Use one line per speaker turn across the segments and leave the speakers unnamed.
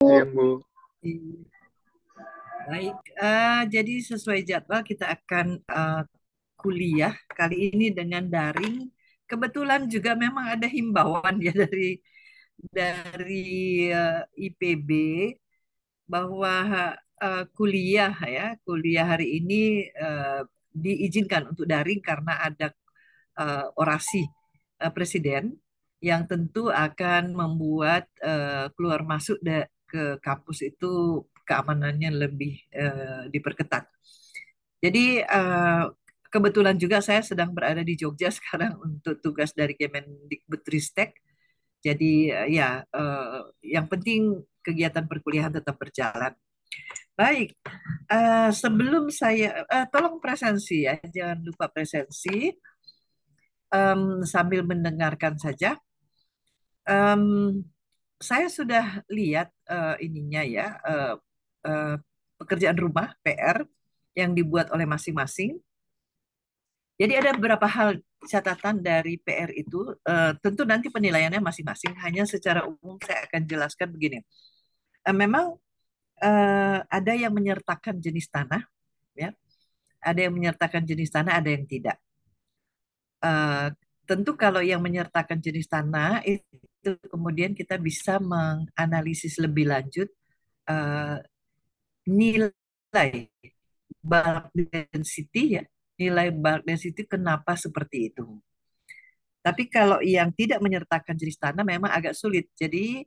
Siang, Bu.
Baik, jadi sesuai jadwal kita akan kuliah kali ini dengan daring. Kebetulan juga memang ada himbauan ya dari IPB bahwa kuliah hari ini diizinkan untuk daring karena ada orasi presiden yang tentu akan membuat keluar masuk ke kampus itu keamanannya lebih diperketat. Jadi kebetulan juga saya sedang berada di Jogja sekarang untuk tugas dari Kemendikbudristek. Jadi yang penting kegiatan perkuliahan tetap berjalan. Baik, sebelum saya tolong presensi ya, jangan lupa presensi. Sambil mendengarkan saja. Em, saya sudah lihat ininya ya, eh, pekerjaan rumah PR yang dibuat oleh masing-masing. Jadi ada beberapa hal catatan dari PR itu. Tentu nanti penilaiannya masing-masing. Hanya secara umum saya akan jelaskan begini. Memang ada yang menyertakan jenis tanah, ya. Ada yang menyertakan jenis tanah, ada yang tidak. Eh, Tentu kalau yang menyertakan jenis tanah itu kemudian kita bisa menganalisis lebih lanjut eh, nilai bulk density ya, nilai bulk density kenapa seperti itu. Tapi kalau yang tidak menyertakan jenis tanah memang agak sulit. Jadi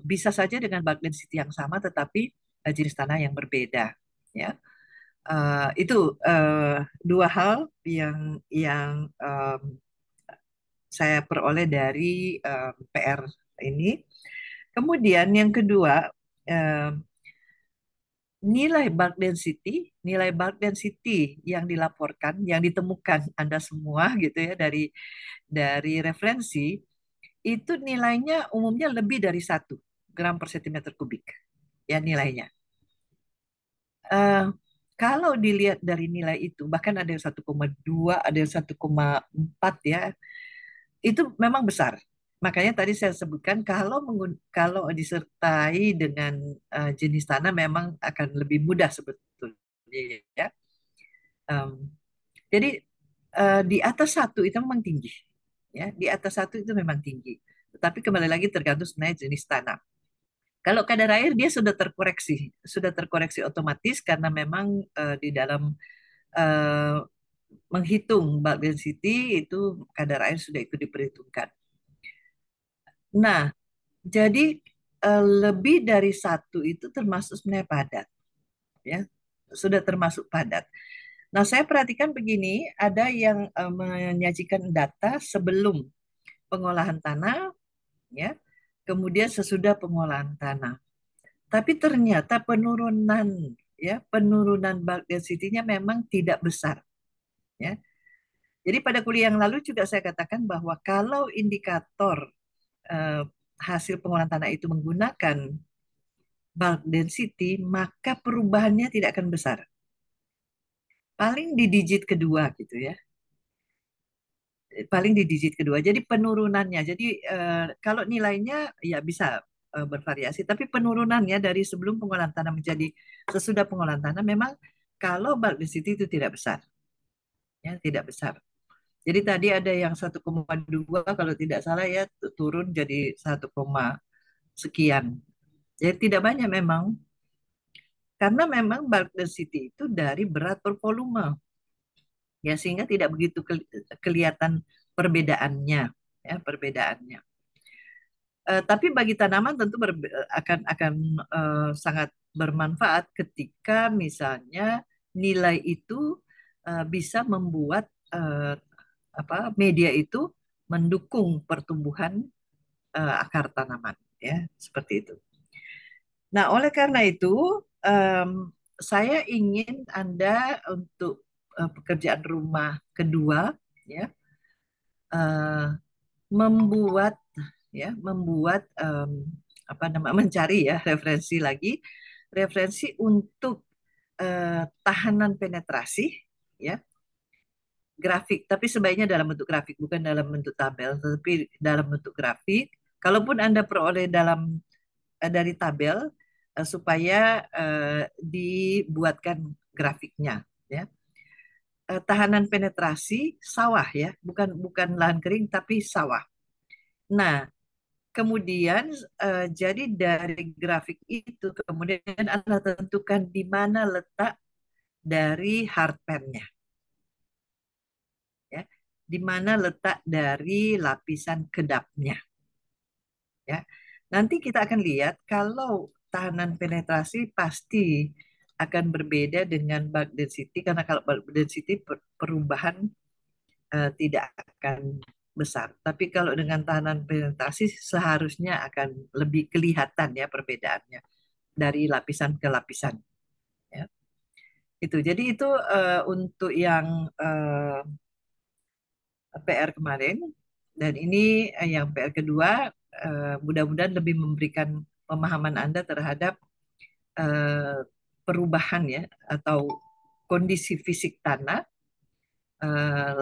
bisa saja dengan bulk density yang sama tetapi jenis tanah yang berbeda. Ya, itu dua hal yang saya peroleh dari PR ini. Kemudian yang kedua, eh, nilai bulk density yang dilaporkan, yang ditemukan Anda semua gitu ya dari referensi itu nilainya umumnya lebih dari 1 gram per sentimeter kubik ya nilainya. Eh, Kalau dilihat dari nilai itu bahkan ada yang 1,2, ada yang 1,4 ya, itu memang besar. Makanya tadi saya sebutkan kalau disertai dengan jenis tanah memang akan lebih mudah sebetulnya ya. Em, jadi di atas 1 itu memang tinggi, ya. Di atas 1 itu memang tinggi. Tetapi kembali lagi tergantung sebenarnya jenis tanah. Kalau kadar air dia sudah terkoreksi otomatis karena memang di dalam eh, menghitung bulk density itu kadar air sudah ikut diperhitungkan. Nah, jadi lebih dari 1 itu termasuk sebenarnya padat, ya, sudah termasuk padat. Nah, saya perhatikan begini, ada yang menyajikan data sebelum pengolahan tanah, ya, kemudian sesudah pengolahan tanah. Tapi ternyata penurunan bulk density-nya memang tidak besar, ya. Jadi pada kuliah yang lalu juga saya katakan bahwa kalau indikator eh, hasil pengolahan tanah itu menggunakan bulk density, maka perubahannya tidak akan besar. Paling di digit kedua gitu ya. Paling di digit kedua. Jadi penurunannya. Jadi kalau nilainya ya bisa bervariasi, tapi penurunannya dari sebelum pengolahan tanah menjadi sesudah pengolahan tanah memang kalau bulk density itu tidak besar, ya tidak besar. Jadi tadi ada yang 1,2 kalau tidak salah ya turun jadi 1, sekian. Jadi tidak banyak memang. Karena memang bulk density itu dari berat per volume, ya sehingga tidak begitu kelihatan perbedaannya, ya perbedaannya. Tapi bagi tanaman tentu akan sangat bermanfaat ketika misalnya nilai itu bisa membuat eh, media itu mendukung pertumbuhan akar tanaman, ya seperti itu. Nah, oleh karena itu, em, saya ingin Anda untuk pekerjaan rumah kedua, ya, eh, membuat, mencari ya referensi untuk tahanan penetrasi, ya, grafik. Tapi sebaiknya dalam bentuk grafik, bukan dalam bentuk tabel, tapi dalam bentuk grafik. Kalaupun Anda peroleh dalam dari tabel supaya dibuatkan grafiknya, ya. Tahanan penetrasi sawah, ya, bukan bukan lahan kering tapi sawah. Nah, kemudian jadi dari grafik itu kemudian Anda tentukan di mana letak dari hardpan-nya, ya. Di mana letak dari lapisan kedapnya, ya. Nanti kita akan lihat kalau tahanan penetrasi pasti akan berbeda dengan bulk density, karena kalau bulk density perubahan tidak akan besar. Tapi kalau dengan tahanan penetrasi seharusnya akan lebih kelihatan, ya, perbedaannya dari lapisan ke lapisan. Ya. Itu. Jadi itu untuk yang PR kemarin. Dan ini yang PR kedua, mudah-mudahan lebih memberikan pemahaman Anda terhadap eh, perubahan, ya, atau kondisi fisik tanah,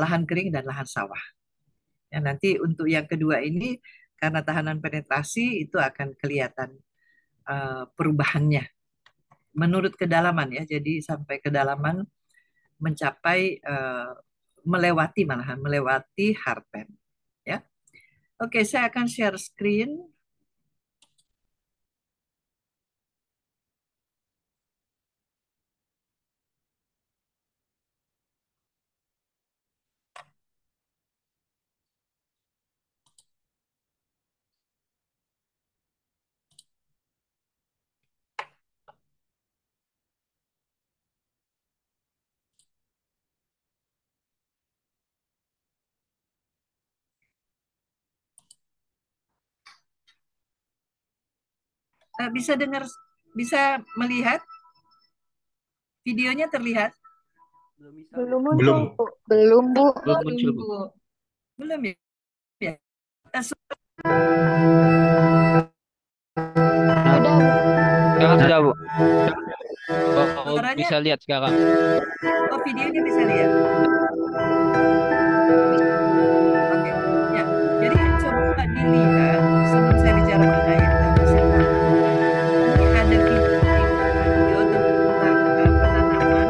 lahan kering dan lahan sawah. Ya, nanti untuk yang kedua ini karena tahanan penetrasi itu akan kelihatan perubahannya menurut kedalaman, ya. Jadi sampai kedalaman mencapai melewati, malahan melewati hardpan, ya. Oke, saya akan share screen. Bisa dengar, bisa melihat videonya terlihat?
Belum muncul,
Belum.
Bu. Belum, Bu.
Belum muncul, Bu.
Belum, ya? Ya.
Nah,
Udah, Bu.
sekarang sudah, Bu. Oh,
Suaranya,
bisa lihat sekarang.
videonya bisa lihat. Oke, ya. Jadi coba dilihat sebelum saya bicara mengenai mesin tanam. Ini ada video tentang penanaman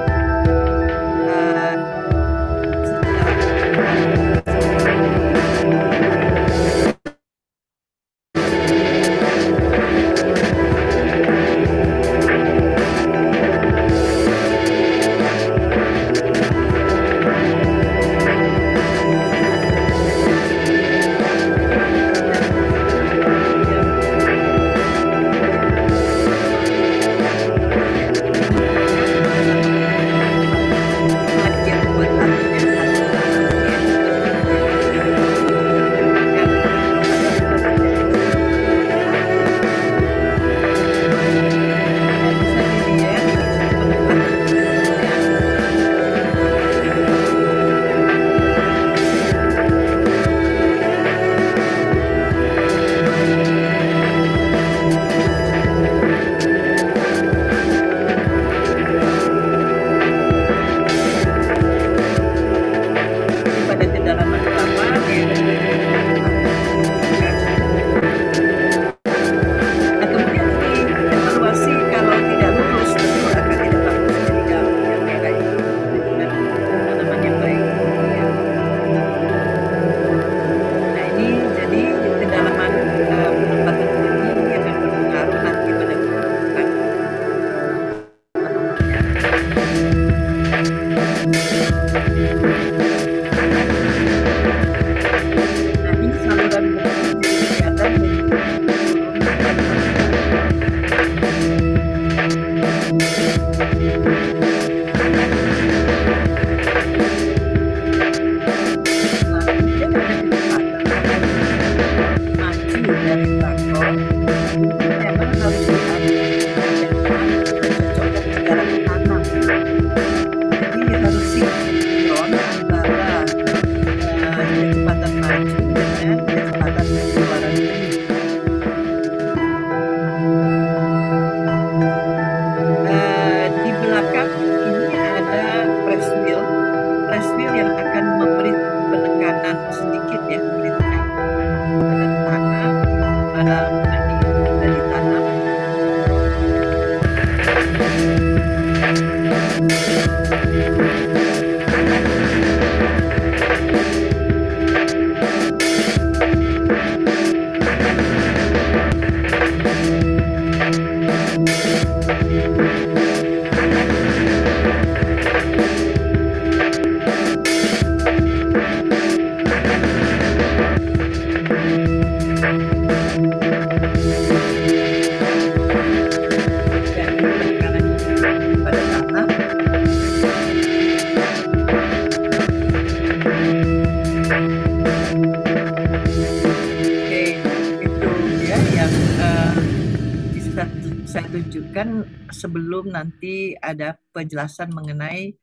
saya tunjukkan sebelum nanti ada penjelasan mengenai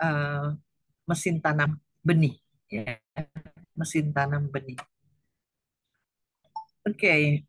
eh, mesin tanam benih, ya, mesin tanam benih. Oke,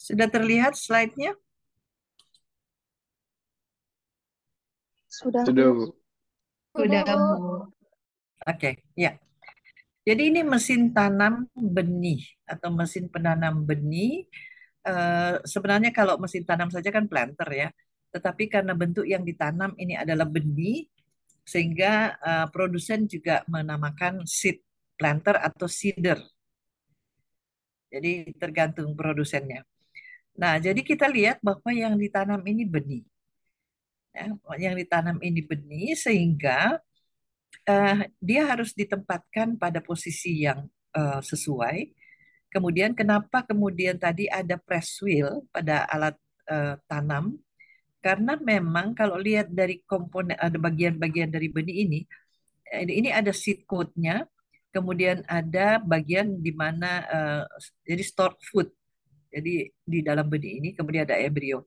sudah terlihat slide-nya?
Sudah,
Sudah,
Bu.
Bu.
Sudah, Bu.
Oke, ya. Jadi ini mesin tanam benih atau mesin penanam benih. Sebenarnya kalau mesin tanam saja kan planter ya. Tetapi karena bentuk yang ditanam ini adalah benih, sehingga produsen juga menamakan seed planter atau seeder. Jadi tergantung produsennya. Nah, jadi kita lihat bahwa yang ditanam ini benih. Ya, yang ditanam ini benih sehingga dia harus ditempatkan pada posisi yang sesuai. Kemudian kenapa kemudian tadi ada press wheel pada alat tanam? Karena memang kalau lihat dari komponen ada bagian-bagian dari benih ini ada seed coat-nya, kemudian ada bagian di mana jadi stored food. Jadi di dalam benih ini kemudian ada embrio.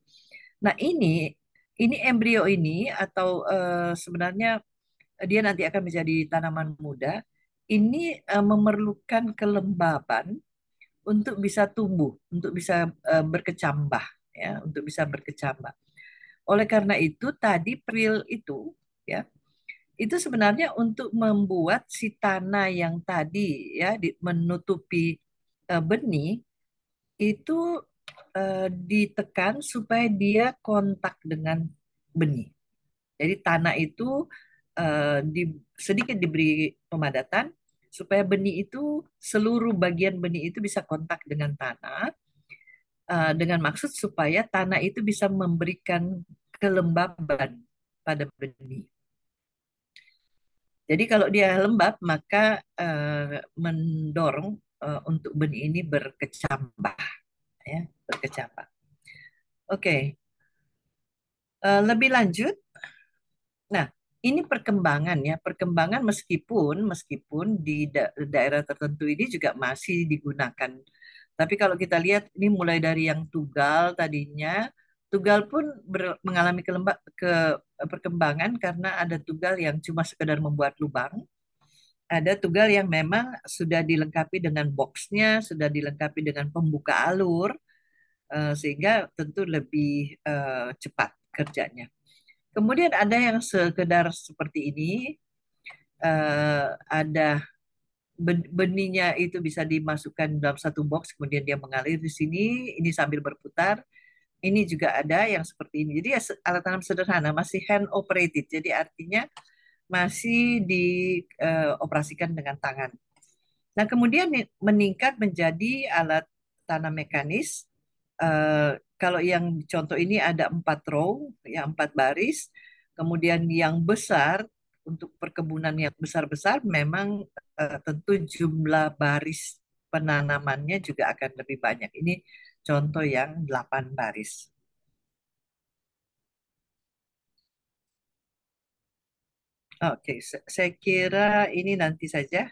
Nah ini embrio ini atau sebenarnya dia nanti akan menjadi tanaman muda. Ini memerlukan kelembaban untuk bisa tumbuh, untuk bisa berkecambah, ya, untuk bisa berkecambah. Oleh karena itu tadi prill itu, ya, itu sebenarnya untuk membuat si tanah yang tadi ya menutupi benih itu ditekan supaya dia kontak dengan benih. Jadi tanah itu sedikit diberi pemadatan supaya benih itu seluruh bagian benih itu bisa kontak dengan tanah dengan maksud supaya tanah itu bisa memberikan kelembaban pada benih. Jadi kalau dia lembab maka mendorong untuk benih ini berkecambah, ya, berkecambah. Oke, lebih lanjut. Nah, ini perkembangan ya, perkembangan meskipun di daerah tertentu ini juga masih digunakan. Tapi kalau kita lihat ini mulai dari yang tugal tadinya, tugal pun mengalami perkembangan karena ada tugal yang cuma sekedar membuat lubang, ada tugal yang memang sudah dilengkapi dengan boxnya, sudah dilengkapi dengan pembuka alur, sehingga tentu lebih cepat kerjanya. Kemudian ada yang sekedar seperti ini, ada benihnya itu bisa dimasukkan dalam satu box, kemudian dia mengalir di sini, ini sambil berputar. Ini juga ada yang seperti ini. Jadi ya, alat tanam sederhana, masih hand operated. Jadi artinya masih dioperasikan dengan tangan. Nah, kemudian meningkat menjadi alat tanam mekanis. Kalau yang contoh ini ada 4 row, ya 4 baris. Kemudian yang besar untuk perkebunan yang besar-besar memang tentu jumlah baris penanamannya juga akan lebih banyak. Ini contoh yang 8 baris. Oke, saya kira ini nanti saja.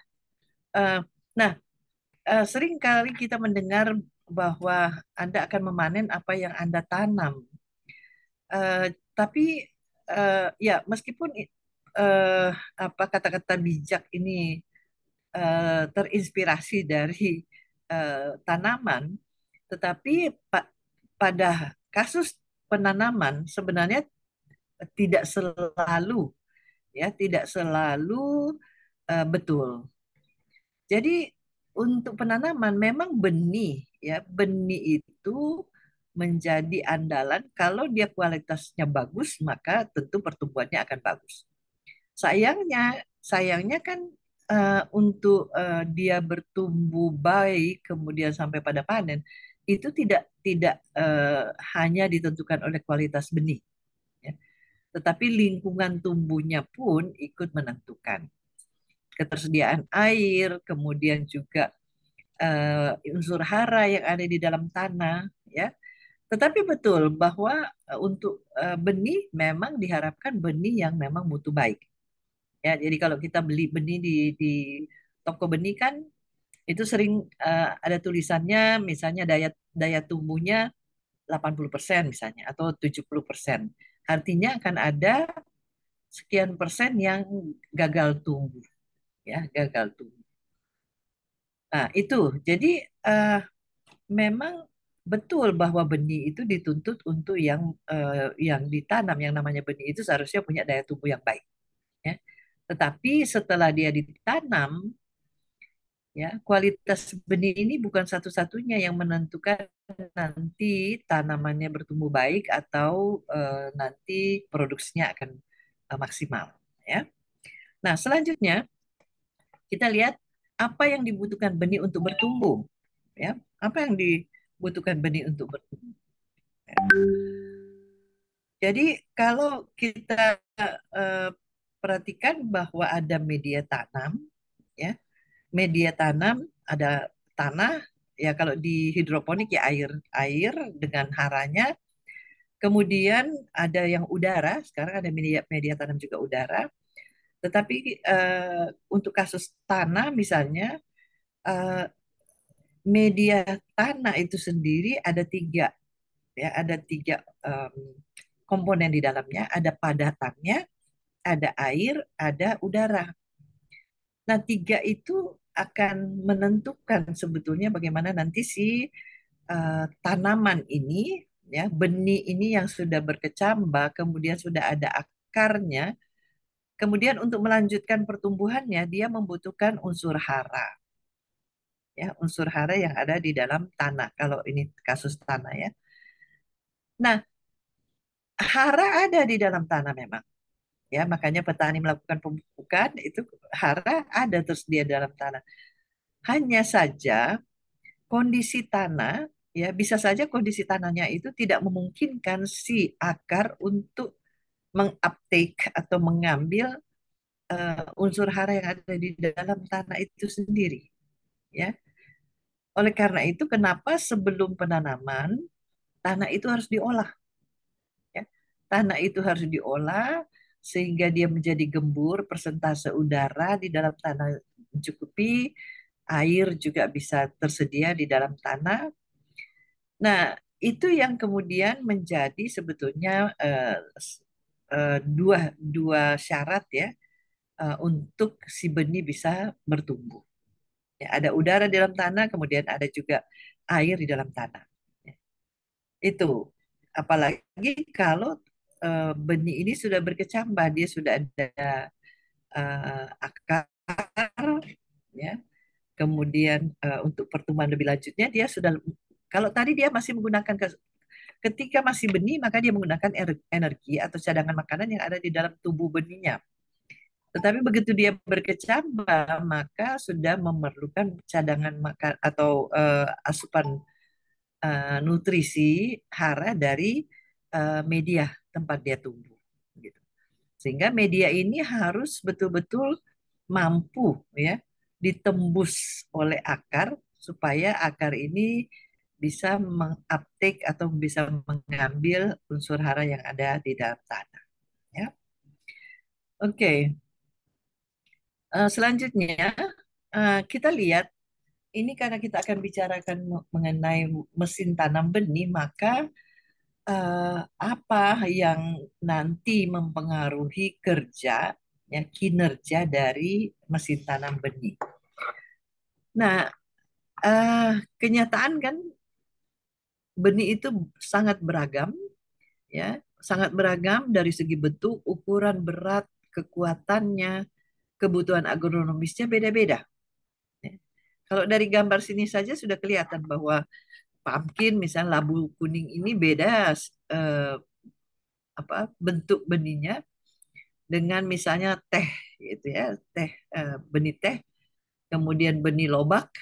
Eh, nah, sering kali kita mendengar bahwa Anda akan memanen apa yang Anda tanam. Eh, tapi ya meskipun eh, apa kata-kata bijak ini terinspirasi dari tanaman, tetapi pada kasus penanaman sebenarnya tidak selalu tidak selalu betul. Jadi untuk penanaman memang benih itu menjadi andalan. Kalau dia kualitasnya bagus, maka tentu pertumbuhannya akan bagus. Sayangnya kan untuk dia bertumbuh baik kemudian sampai pada panen, itu tidak hanya ditentukan oleh kualitas benih, ya, tetapi lingkungan tumbuhnya pun ikut menentukan ketersediaan air, kemudian juga unsur hara yang ada di dalam tanah, ya. Tetapi betul bahwa untuk benih memang diharapkan benih yang memang mutu baik. Ya, jadi kalau kita beli benih di toko benih kan itu sering ada tulisannya misalnya daya daya tumbuhnya 80% misalnya atau 70%. Artinya akan ada sekian persen yang gagal tumbuh, ya, gagal tumbuh. Nah, itu. Jadi eh, memang betul bahwa benih itu dituntut untuk yang ditanam, yang namanya benih itu seharusnya punya daya tumbuh yang baik, ya. Tetapi setelah dia ditanam, ya, kualitas benih ini bukan satu-satunya yang menentukan nanti tanamannya bertumbuh baik atau nanti produksinya akan maksimal, ya. Nah, selanjutnya kita lihat apa yang dibutuhkan benih untuk bertumbuh, ya. Apa yang dibutuhkan benih untuk bertumbuh? Jadi kalau kita eh, perhatikan bahwa ada media tanam, ya, media tanam ada tanah, ya, kalau di hidroponik ya air air dengan haranya, kemudian ada yang udara, sekarang ada media media tanam juga udara, tetapi untuk kasus tanah misalnya, eh, media tanah itu sendiri ada tiga, ya, ada tiga em, komponen di dalamnya, ada padatannya, ada air, ada udara. Nah, tiga itu akan menentukan sebetulnya bagaimana nanti si tanaman ini, ya, benih ini yang sudah berkecambah, kemudian sudah ada akarnya, kemudian untuk melanjutkan pertumbuhannya dia membutuhkan unsur hara, ya, unsur hara yang ada di dalam tanah. Kalau ini kasus tanah, ya. Nah, hara ada di dalam tanah memang. Ya, makanya petani melakukan pemupukan itu hara ada tersedia dalam tanah. Hanya saja kondisi tanah, ya, bisa saja kondisi tanahnya itu tidak memungkinkan si akar untuk menguptake atau mengambil unsur hara yang ada di dalam tanah itu sendiri, ya. Oleh karena itu kenapa sebelum penanaman tanah itu harus diolah, ya. Tanah itu harus diolah sehingga dia menjadi gembur, persentase udara di dalam tanah mencukupi, air juga bisa tersedia di dalam tanah. Nah, itu yang kemudian menjadi sebetulnya dua dua syarat, ya, untuk si benih bisa bertumbuh. Ya, ada udara di dalam tanah, kemudian ada juga air di dalam tanah. Ya, itu. Apalagi kalau benih ini sudah berkecambah, dia sudah ada akar, ya. Kemudian untuk pertumbuhan lebih lanjutnya dia sudah, kalau tadi dia masih menggunakan ketika masih benih maka dia menggunakan energi atau cadangan makanan yang ada di dalam tubuh benihnya. Tetapi begitu dia berkecambah maka sudah memerlukan cadangan makan atau asupan nutrisi hara dari media tempat dia tumbuh, gitu. Sehingga media ini harus betul-betul mampu, ya, ditembus oleh akar supaya akar ini bisa menguptake atau bisa mengambil unsur hara yang ada di dalam tanah, ya. Oke. Selanjutnya kita lihat ini karena kita akan bicarakan mengenai mesin tanam benih, maka apa yang nanti mempengaruhi kerja, ya, kinerja dari mesin tanam benih. Nah, kenyataan kan benih itu sangat beragam, ya, sangat beragam dari segi bentuk, ukuran, berat, kekuatannya, kebutuhan agronomisnya beda-beda, ya. Kalau dari gambar sini saja sudah kelihatan bahwa pumpkin, misalnya labu kuning ini beda eh, bentuk benihnya dengan misalnya teh, gitu ya, teh, benih teh, kemudian benih lobak,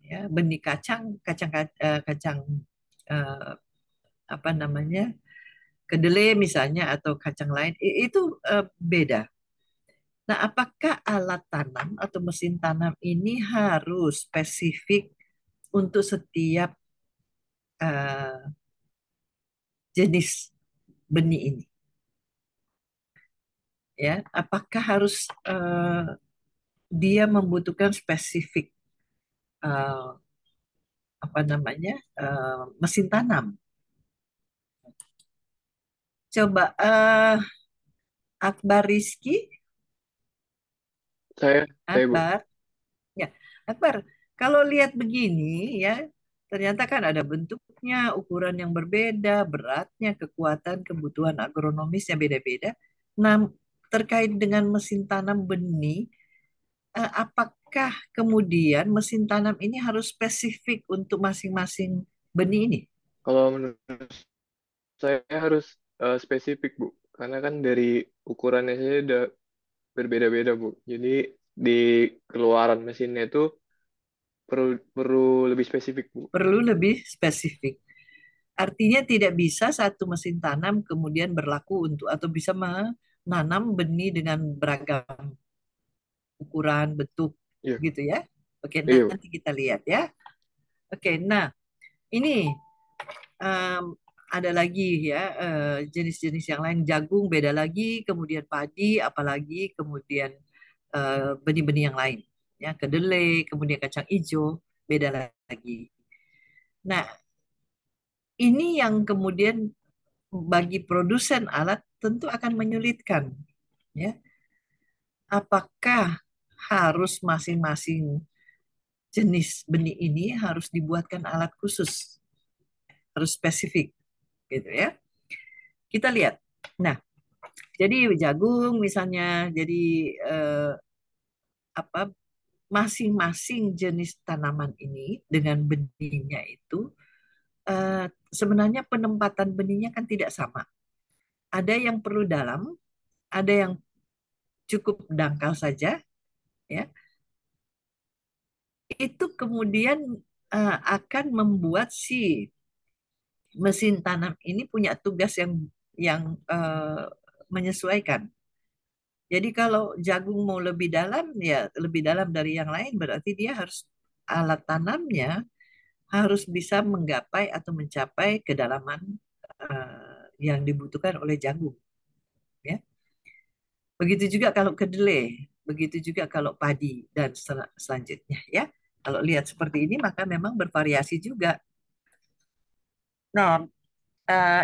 ya, benih kacang, kacang eh, apa namanya, kedelai misalnya atau kacang lain itu beda. Nah, apakah alat tanam atau mesin tanam ini harus spesifik untuk setiap eh, jenis benih ini? Ya, apakah harus dia membutuhkan spesifik eh, apa namanya mesin tanam? Coba Akbar Rizky,
Saya Bu.
Akbar, ya, Akbar. Kalau lihat begini ya, ternyata kan ada bentuknya, ukuran yang berbeda, beratnya, kekuatan, kebutuhan agronomisnya beda-beda. Nah, terkait dengan mesin tanam benih, apakah kemudian mesin tanam ini harus spesifik untuk masing-masing benih ini?
Kalau menurut saya harus spesifik Bu, karena kan dari ukurannya saja udah berbeda-beda Bu. Jadi di keluaran mesinnya itu perlu perlu lebih spesifik Bu.
Perlu lebih spesifik. Artinya tidak bisa satu mesin tanam kemudian berlaku untuk atau bisa menanam benih dengan beragam ukuran, bentuk
Iya,
gitu ya. Oke,
iya Bu.
nanti kita lihat ya. Oke, nah ini em, ada lagi ya jenis-jenis yang lain, jagung beda lagi, kemudian padi, apalagi kemudian benih-benih yang lain ya, kedelai, kemudian kacang hijau beda lagi. Nah, ini yang kemudian bagi produsen alat tentu akan menyulitkan ya. Apakah harus masing-masing jenis benih ini harus dibuatkan alat khusus, harus spesifik gitu ya. Kita lihat. Nah, jadi jagung misalnya, jadi eh, apa, masing-masing jenis tanaman ini dengan benihnya itu eh, sebenarnya penempatan benihnya kan tidak sama. Ada yang perlu dalam, ada yang cukup dangkal saja, ya. Itu kemudian akan membuat si mesin tanam ini punya tugas yang menyesuaikan. Jadi kalau jagung mau lebih dalam, ya lebih dalam dari yang lain, berarti dia harus alat tanamnya harus bisa menggapai atau mencapai kedalaman yang dibutuhkan oleh jagung. Ya. Begitu juga kalau kedelai, begitu juga kalau padi dan selanjutnya. Ya, kalau lihat seperti ini maka memang bervariasi juga. Nah,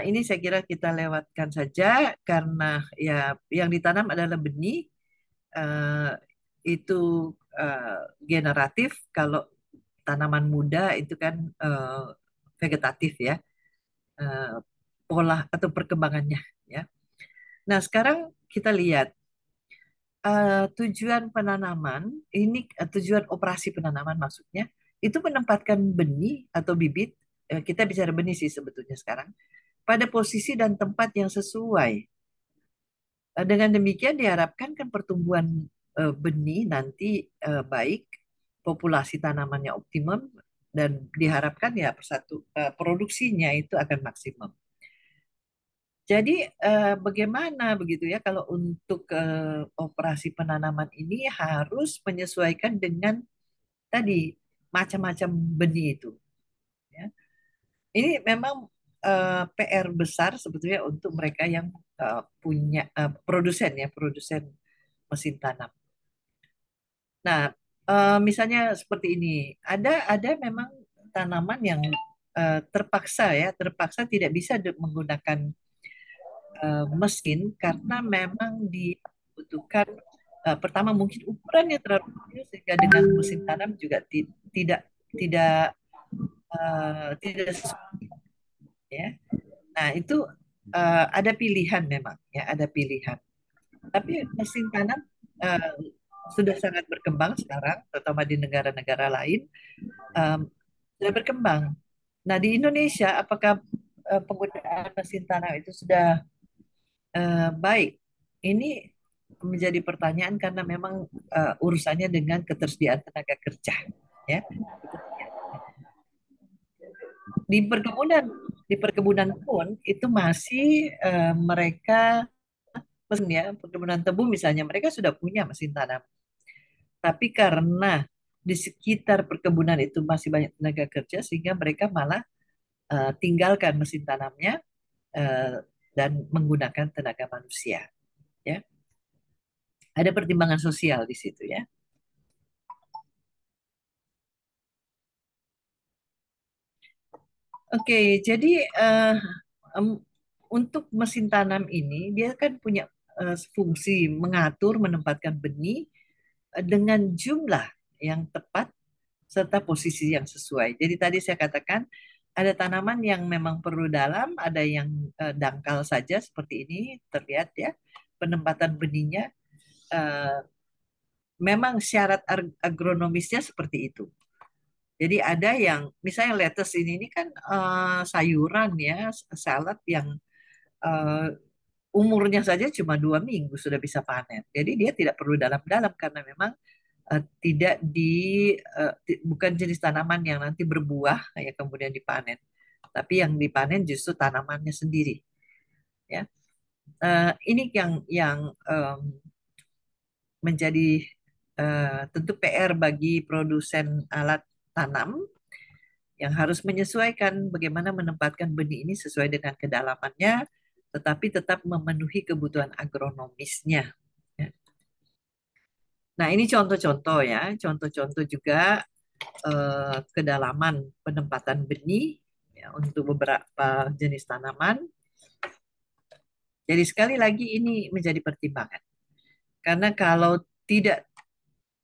ini saya kira kita lewatkan saja karena ya yang ditanam adalah benih eh, itu eh, generatif. Kalau tanaman muda itu kan eh, vegetatif ya, eh, pola atau perkembangannya ya. Nah, sekarang kita lihat tujuan penanaman ini, tujuan operasi penanaman maksudnya itu menempatkan benih atau bibit, kita bicara benih sih sebetulnya sekarang, pada posisi dan tempat yang sesuai. Dengan demikian diharapkan kan pertumbuhan benih nanti baik, populasi tanamannya optimum, dan diharapkan ya produksinya itu akan maksimum. Jadi bagaimana begitu ya kalau untuk operasi penanaman ini harus menyesuaikan dengan tadi macam-macam benih itu. Ya. Ini memang PR besar sebetulnya untuk mereka yang punya produsen ya, produsen mesin tanam. Nah, misalnya seperti ini, ada memang tanaman yang terpaksa ya, terpaksa tidak bisa menggunakan mesin karena memang dibutuhkan pertama mungkin ukurannya terlalu kecil sehingga dengan mesin tanam juga tidak tidak tidak sesuai ya. Nah, itu ada pilihan memang ya, ada pilihan. Tapi mesin tanam eh, sudah sangat berkembang sekarang, terutama di negara-negara lain em, sudah berkembang. Nah, di Indonesia apakah penggunaan mesin tanam itu sudah baik? Ini menjadi pertanyaan karena memang urusannya dengan ketersediaan tenaga kerja, ya. Di perkebunan, di perkebunan pun itu masih mereka pesen ya, perkebunan tebu misalnya mereka sudah punya mesin tanam. Tapi karena di sekitar perkebunan itu masih banyak tenaga kerja sehingga mereka malah tinggalkan mesin tanamnya eh, dan menggunakan tenaga manusia. Ya, ada pertimbangan sosial di situ ya. Oke, jadi em, untuk mesin tanam ini dia kan punya fungsi mengatur, menempatkan benih dengan jumlah yang tepat serta posisi yang sesuai. Jadi tadi saya katakan ada tanaman yang memang perlu dalam, ada yang dangkal saja seperti ini terlihat ya. Penempatan benihnya eh, memang syarat agronomisnya seperti itu. Jadi ada yang misalnya lettuce ini kan sayuran ya, salad yang eh, umurnya saja cuma 2 minggu sudah bisa panen. Jadi dia tidak perlu dalam-dalam karena memang tidak bukan jenis tanaman yang nanti berbuah ya kemudian dipanen, tapi yang dipanen justru tanamannya sendiri. Ya, ini yang menjadi tentu PR bagi produsen alat tanam yang harus menyesuaikan bagaimana menempatkan benih ini sesuai dengan kedalamannya, tetapi tetap memenuhi kebutuhan agronomisnya. Ya. Nah, ini contoh-contoh ya, contoh-contoh juga kedalaman penempatan benih ya, untuk beberapa jenis tanaman. Jadi sekali lagi ini menjadi pertimbangan. Karena kalau tidak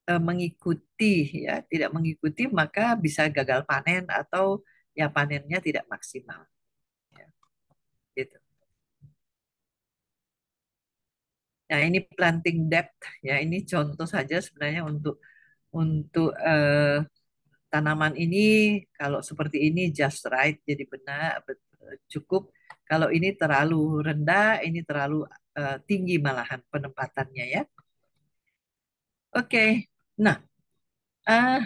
mengikuti ya, tidak mengikuti maka bisa gagal panen atau ya panennya tidak maksimal. Ya, gitu. Nah, ini planting depth ya, ini contoh saja sebenarnya untuk tanaman ini kalau seperti ini just right jadi benar cukup. Kalau ini terlalu rendah, ini terlalu tinggi malahan penempatannya ya. Oke, nah eh,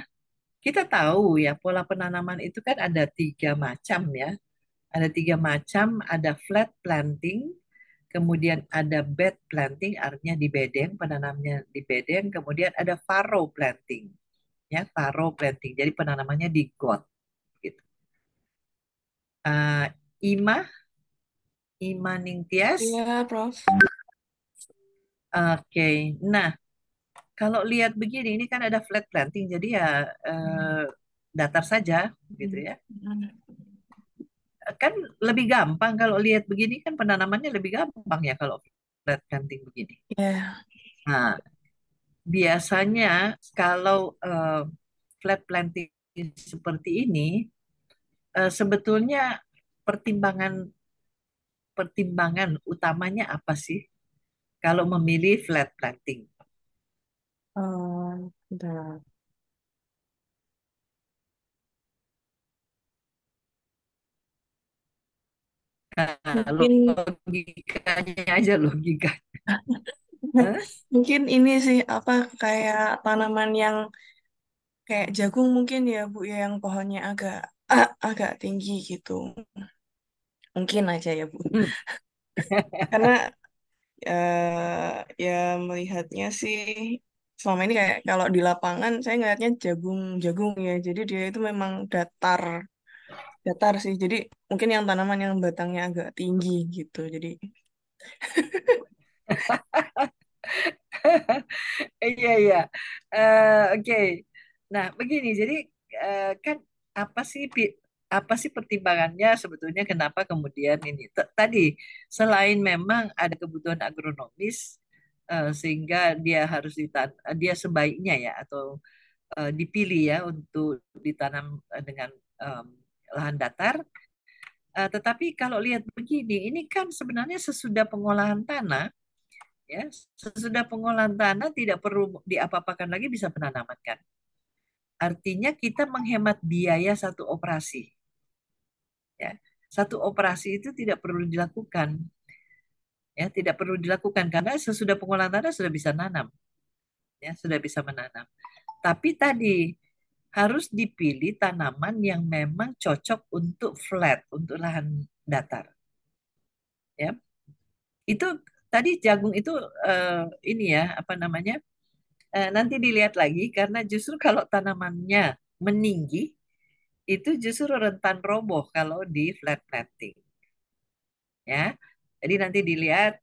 kita tahu ya pola penanaman itu kan ada 3 macam ya. Ada 3 macam, ada flat planting, kemudian ada bed planting, artinya di bedeng, penanamnya di bedeng, kemudian ada furrow planting, ya furrow planting, jadi penanamannya di got, gitu. Uh, Ima, Ima Ningtyas,
Iya, Prof.
oke. Nah, kalau lihat begini, ini kan ada flat planting, jadi ya datar saja, gitu ya. Kan lebih gampang kalau lihat begini kan penanamannya lebih gampang ya kalau flat planting begini.
Iya.
Nah, biasanya kalau flat planting seperti ini sebetulnya pertimbangan pertimbangan utamanya apa sih kalau memilih flat planting?
Bentar.
Kalau
Mungkin
logikanya aja logika. Hah?
mungkin ini sih apa kayak tanaman yang kayak jagung mungkin ya Bu ya yang pohonnya agak tinggi gitu. Mungkin aja ya Bu.
Hmm.
Karena ya melihatnya sih selama ini kayak kalau di lapangan saya ngelihatnya jagung ya. Jadi dia itu memang datar sih. Jadi mungkin yang tanaman yang batangnya agak tinggi gitu. Jadi
Iya, iya. Oke. Nah, begini. Jadi kan apa sih apa sih pertimbangannya sebetulnya kenapa kemudian ini tadi selain memang ada kebutuhan agronomis sehingga dia sebaiknya ya atau dipilih ya untuk ditanam dengan em, lahan datar. Tetapi kalau lihat begini, ini kan sebenarnya sesudah pengolahan tanah ya sesudah pengolahan tanah tidak perlu diapa-apakan lagi bisa penanaman kan. Artinya kita menghemat biaya satu operasi. Ya, satu operasi itu tidak perlu dilakukan. Ya, tidak perlu dilakukan karena sesudah pengolahan tanah sudah bisa nanam. Ya, sudah bisa menanam. Tapi tadi harus dipilih tanaman yang memang cocok untuk flat, untuk lahan datar. Ya, itu tadi jagung itu ini ya apa namanya? Nanti dilihat lagi karena justru kalau tanamannya meninggi itu justru rentan roboh kalau di flat planting. Ya, jadi nanti dilihat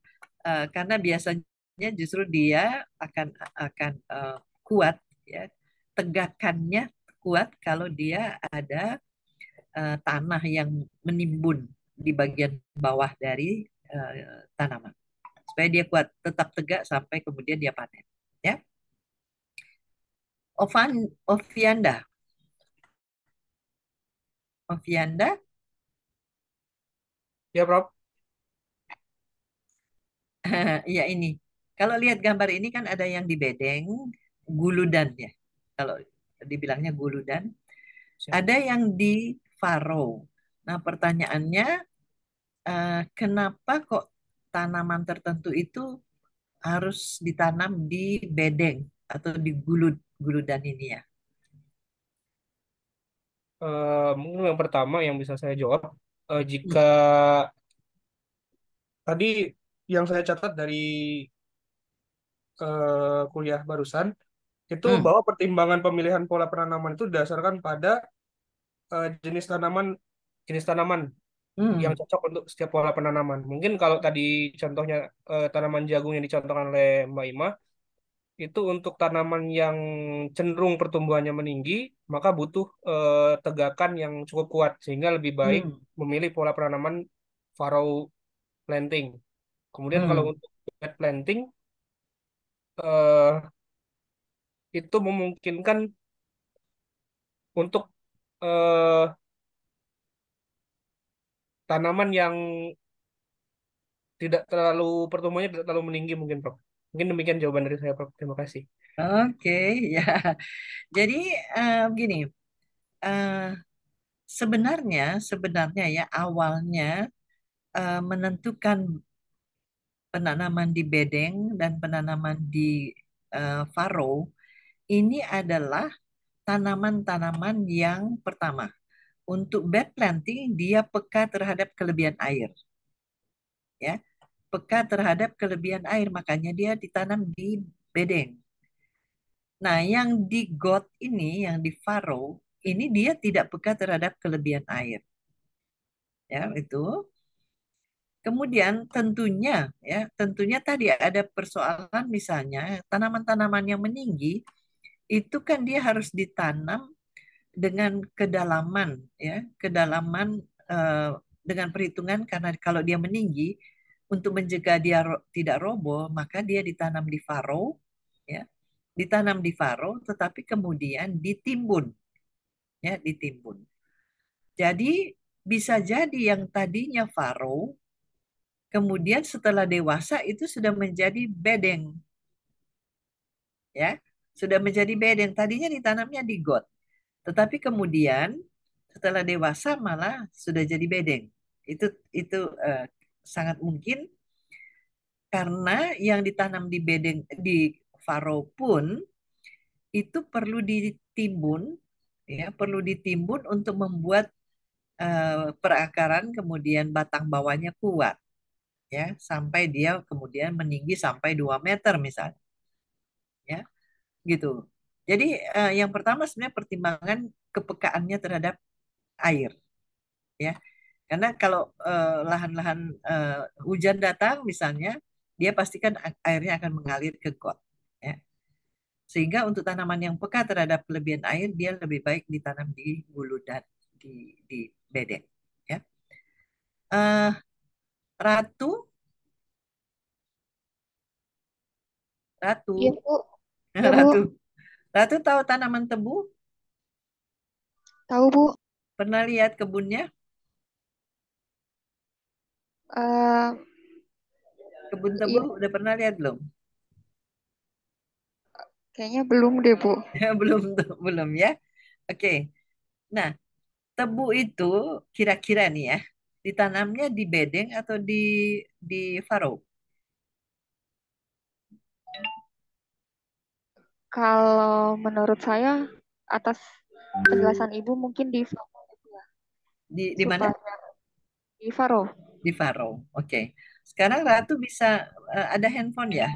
karena biasanya justru dia akan kuat ya, tegakannya kuat kalau dia ada tanah yang menimbun di bagian bawah dari tanaman supaya dia kuat tetap tegak sampai kemudian dia panen ya. Ovianda, Ovianda.
Ya, Prof.
Ya ini kalau lihat gambar ini kan ada yang di bedeng guludan ya, kalau dibilangnya guludan,
Siap.
ada yang di faro. Nah pertanyaannya kenapa kok tanaman tertentu itu harus ditanam di bedeng atau di guludan ini ya?
Mungkin yang pertama yang bisa saya jawab, jika tadi yang saya catat dari kuliah barusan, itu
Hmm,
bahwa pertimbangan pemilihan pola penanaman itu didasarkan pada jenis tanaman yang
hmm,
cocok untuk setiap pola penanaman. Mungkin kalau tadi contohnya tanaman jagung yang dicontohkan oleh Mbak Ima, itu untuk tanaman yang cenderung pertumbuhannya meninggi, maka butuh tegakan yang cukup kuat, sehingga lebih baik
hmm,
memilih pola penanaman farrow planting. Kemudian kalau
hmm.
untuk bed planting, eh, itu memungkinkan untuk eh, tanaman yang tidak terlalu pertumbuhannya tidak terlalu meninggi mungkin, Prof. Mungkin demikian jawaban dari saya, Prof. Terima kasih.
Oke, ya. Jadi begini, eh, sebenarnya ya awalnya menentukan penanaman di bedeng dan penanaman di faro ini adalah tanaman-tanaman yang pertama. Untuk bed planting dia peka terhadap kelebihan air, ya. Peka terhadap kelebihan air, makanya dia ditanam di bedeng. Nah, yang di got ini, yang di faro, ini dia tidak peka terhadap kelebihan air. Ya, itu. Kemudian tentunya tadi ada persoalan misalnya tanaman-tanaman yang meninggi itu kan dia harus ditanam dengan kedalaman ya, kedalaman eh, dengan perhitungan karena kalau dia meninggi untuk mencegah dia tidak roboh, maka dia ditanam di faro ya. Ditanam di faro tetapi kemudian ditimbun ya, ditimbun. Jadi bisa jadi yang tadinya faro kemudian setelah dewasa itu sudah menjadi bedeng ya. Sudah menjadi bedeng. Tadinya ditanamnya di got. Tetapi kemudian setelah dewasa malah sudah jadi bedeng. Itu eh, sangat mungkin karena yang ditanam di bedeng di faro pun itu perlu ditimbun ya, perlu ditimbun untuk membuat perakaran kemudian batang bawahnya kuat ya sampai dia kemudian meninggi sampai 2 meter misalnya ya gitu. Jadi yang pertama sebenarnya pertimbangan kepekaannya terhadap air ya. Karena kalau lahan-lahan hujan datang misalnya, dia pastikan airnya akan mengalir ke got. Ya. Sehingga untuk tanaman yang peka terhadap kelebihan air, dia lebih baik ditanam di hulu dan di bedeng. Ya. Eh, Ratu,
Iya,
Ratu,
Bu. Iya, Bu.
Ratu, Ratu tahu tanaman tebu?
Tahu, Bu.
Pernah lihat kebunnya?
Eh,
Kebun tebu
iya,
udah pernah lihat belum?
kayaknya belum deh, Bu.
Belum, belum ya. Oke. Nah, tebu itu kira-kira nih ya, ditanamnya di bedeng atau di faro?
Kalau menurut saya, atas penjelasan Ibu mungkin di
Di mana?
supaya di Faro.
Di Faro. Oke. Sekarang Ratu bisa ada handphone ya?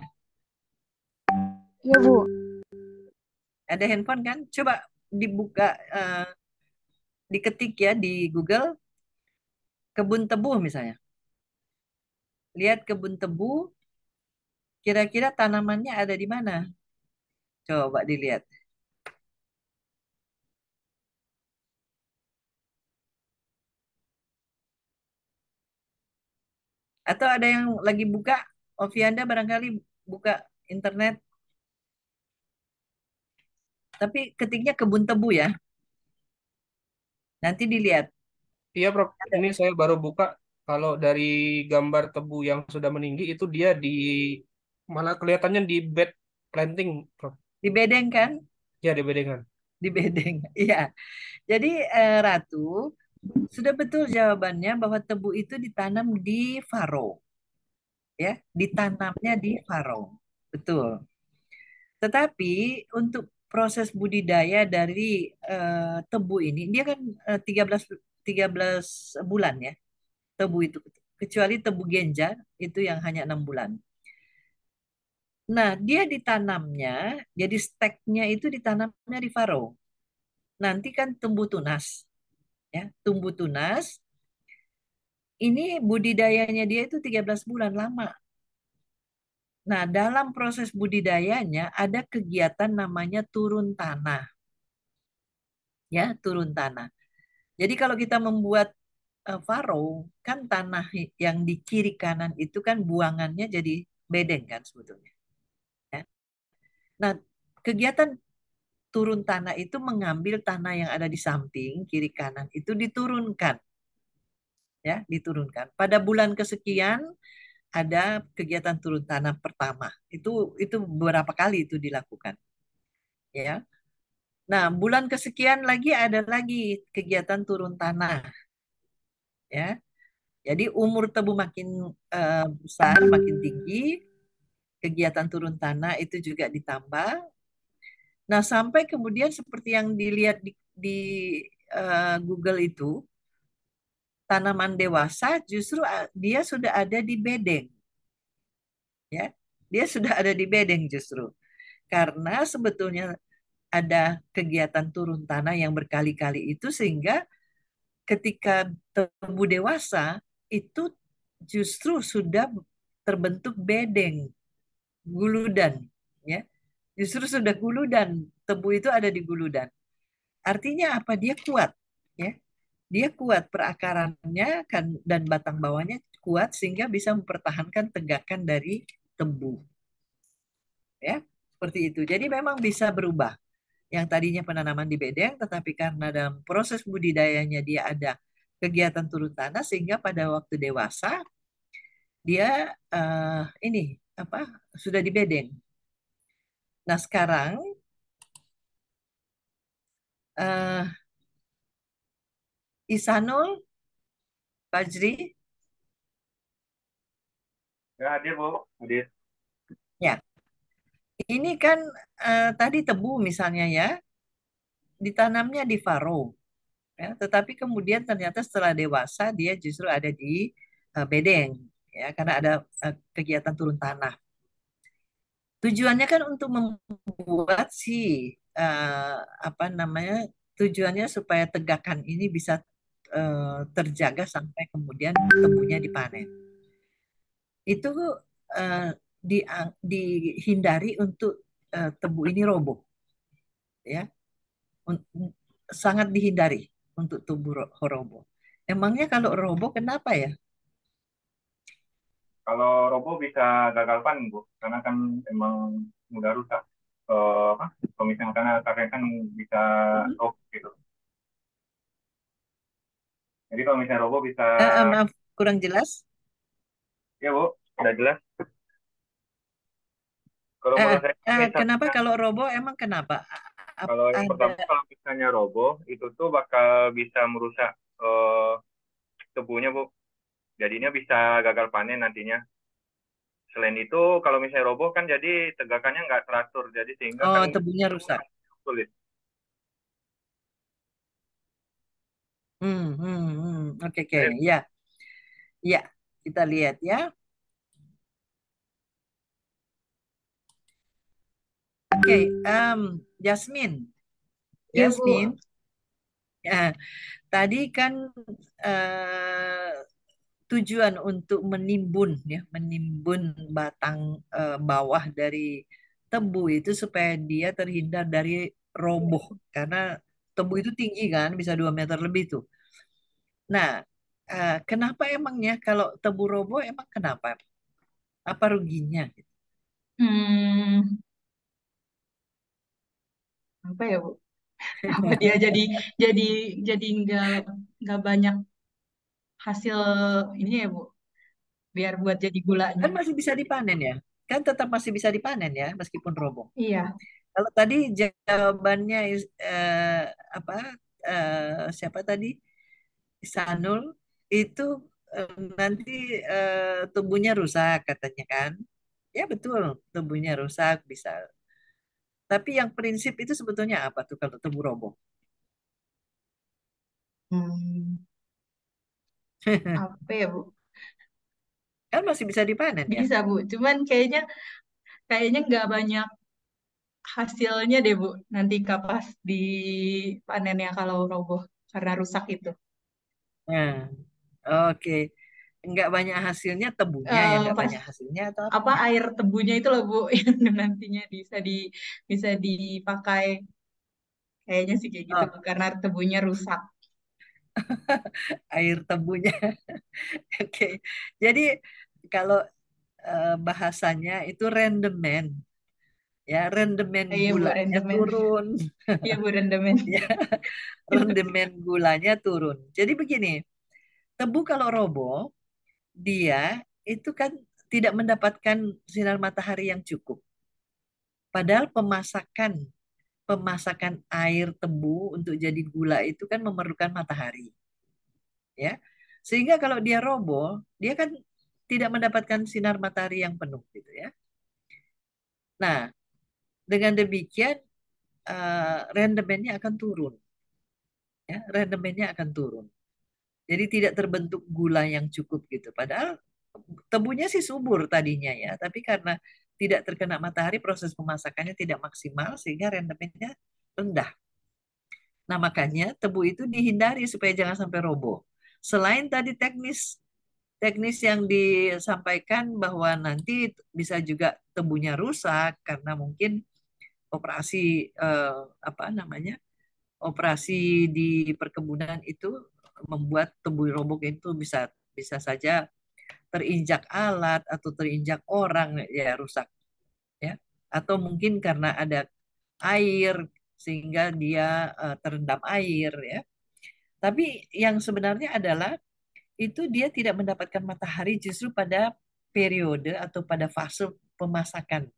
Iya, Bu.
Ada handphone kan? Coba dibuka, diketik ya di Google kebun tebu misalnya. Lihat kebun tebu, kira-kira tanamannya ada di mana? Coba dilihat. Atau ada yang lagi buka, Ovianda barangkali buka internet, tapi ketiknya kebun tebu ya. Nanti dilihat.
Iya, Prof.
Ada
Ini saya baru buka. Kalau dari gambar tebu yang sudah meninggi itu dia malah kelihatannya di bed planting, Prof.
di bedeng kan?
Ya, di bedengan.
Di bedeng. Iya. Jadi Ratu, sudah betul jawabannya bahwa tebu itu ditanam di Faro, ya, ditanamnya di Faro. Betul. Tetapi untuk proses budidaya dari tebu ini, dia kan 13 13 bulan ya, tebu itu. Kecuali tebu genja itu yang hanya 6 bulan. Nah, dia ditanamnya, jadi steknya itu ditanamnya di Faro. Nanti kan tumbuh tunas, ya, tumbuh tunas. Ini budidayanya dia itu 13 bulan lama. Nah, dalam proses budidayanya ada kegiatan namanya turun tanah, ya, turun tanah. Jadi kalau kita membuat farrow, kan tanah yang di kiri kanan itu kan buangannya jadi bedeng kan sebetulnya. Ya. Nah, kegiatan turun tanah itu mengambil tanah yang ada di samping kiri kanan itu diturunkan, ya, diturunkan. Pada bulan kesekian ada kegiatan turun tanah pertama. Itu beberapa kali itu dilakukan, ya. Nah, bulan kesekian lagi ada lagi kegiatan turun tanah, ya. Jadi umur tebu makin besar, makin tinggi, kegiatan turun tanah itu juga ditambah. Nah, sampai kemudian seperti yang dilihat di Google itu, tanaman dewasa justru dia sudah ada di bedeng, ya. Dia sudah ada di bedeng justru. Karena sebetulnya ada kegiatan turun tanah yang berkali-kali itu sehingga ketika tebu dewasa itu justru sudah terbentuk bedeng, guludan, ya. Justru sudah guludan, tebu itu ada di guludan. Artinya apa? Dia kuat, ya. Dia kuat perakarannya kan dan batang bawahnya kuat sehingga bisa mempertahankan tegakan dari tebu, ya. Seperti itu. Jadi memang bisa berubah. Yang tadinya penanaman di bedeng, tetapi karena dalam proses budidayanya dia ada kegiatan turun tanah sehingga pada waktu dewasa dia ini apa sudah di bedeng. Nah sekarang uh, Isanul Fajri,
Ya, hadir, Bu. Hadir.
ya, ini kan tadi tebu misalnya ya ditanamnya di faro, ya, tetapi kemudian ternyata setelah dewasa dia justru ada di bedeng, ya, karena ada kegiatan turun tanah. Tujuannya kan untuk membuat si eh, apa namanya, tujuannya supaya tegakan ini bisa terjaga sampai kemudian tebunya dipanen. Itu eh, dihindari untuk tebu ini roboh, ya. Sangat dihindari untuk tebu roboh. Emangnya kalau roboh kenapa ya?
Kalau roboh bisa gagal panen, Bu. Karena kan emang mudah rusak. Apa? Kalau misalnya karena kakek kan bisa
Mhm.
roboh gitu. Jadi kalau misalnya roboh bisa,
Maaf, kurang jelas.
ya Bu, udah jelas. Kalau
Eh,
menurut saya,
Kenapa
misalnya,
kalau roboh emang kenapa?
kalau yang
Ada
pertama, kalau misalnya roboh, itu tuh bakal bisa merusak tebunya, Bu. Jadinya bisa gagal panen nantinya. Selain itu, kalau misalnya roboh kan jadi tegakannya nggak teratur, jadi sehingga kan
oh tebunya rusak.
sulit.
Oke, oke. Ya, ya. Kita lihat ya. Oke, Jasmine.
Iya, Bu.
Jasmine, ya, tadi kan eh, tujuan untuk menimbun ya, menimbun batang bawah dari tebu itu supaya dia terhindar dari
Iya.
roboh karena tebu itu tinggi kan, bisa 2 meter lebih tuh. Nah, kenapa emangnya kalau tebu roboh emang kenapa? Apa ruginya?
Hmm, apa ya, Bu? Apa dia jadi jadi nggak banyak hasil ini ya, Bu? Biar buat jadi gulanya.
Kan masih bisa dipanen ya? Kan tetap masih bisa dipanen ya, meskipun roboh.
Iya.
Kalau tadi jawabannya apa? Siapa tadi? Sanul itu nanti tubuhnya rusak katanya kan? Ya betul, tubuhnya rusak bisa. Tapi yang prinsip itu sebetulnya apa tuh kalau tubuh roboh?
Hmm, apa ya, Bu?
Kan masih bisa dipanen ya?
Bisa, Bu. Cuman kayaknya kayaknya nggak banyak hasilnya deh, Bu. Nanti kapas dipanennya kalau roboh karena rusak itu.
Nah, oke. Nggak banyak hasilnya tebunya yang nggak
Pas
banyak hasilnya atau
apa
apanya?
air tebunya itu loh, Bu, yang nantinya bisa dipakai. Kayaknya sih kayak gitu,
Oh,
Bu, karena tebunya rusak.
air tebunya. Oke. Jadi kalau bahasanya itu rendemen, ya rendemen
Iya, Bu,
gulanya
rendemen.
turun,
Iya, Bu, rendemen.
ya rendemen gulanya turun. Jadi begini, tebu kalau roboh dia itu kan tidak mendapatkan sinar matahari yang cukup. Padahal pemasakan air tebu untuk jadi gula itu kan memerlukan matahari, ya. Sehingga kalau dia roboh, dia kan tidak mendapatkan sinar matahari yang penuh gitu ya. Nah, dengan demikian rendemennya akan turun, ya, rendemennya akan turun. Jadi tidak terbentuk gula yang cukup gitu. Padahal tebunya sih subur tadinya ya, tapi karena tidak terkena matahari, proses pemasakannya tidak maksimal sehingga rendemennya rendah. Nah, makanya tebu itu dihindari supaya jangan sampai roboh. Selain tadi teknis teknis yang disampaikan bahwa nanti bisa juga tebunya rusak karena mungkin operasi apa namanya? Operasi di perkebunan itu membuat tebu roboh itu bisa bisa saja terinjak alat atau terinjak orang ya rusak ya, atau mungkin karena ada air sehingga dia terendam air ya. Tapi yang sebenarnya adalah itu dia tidak mendapatkan matahari justru pada periode atau pada fase pemasakan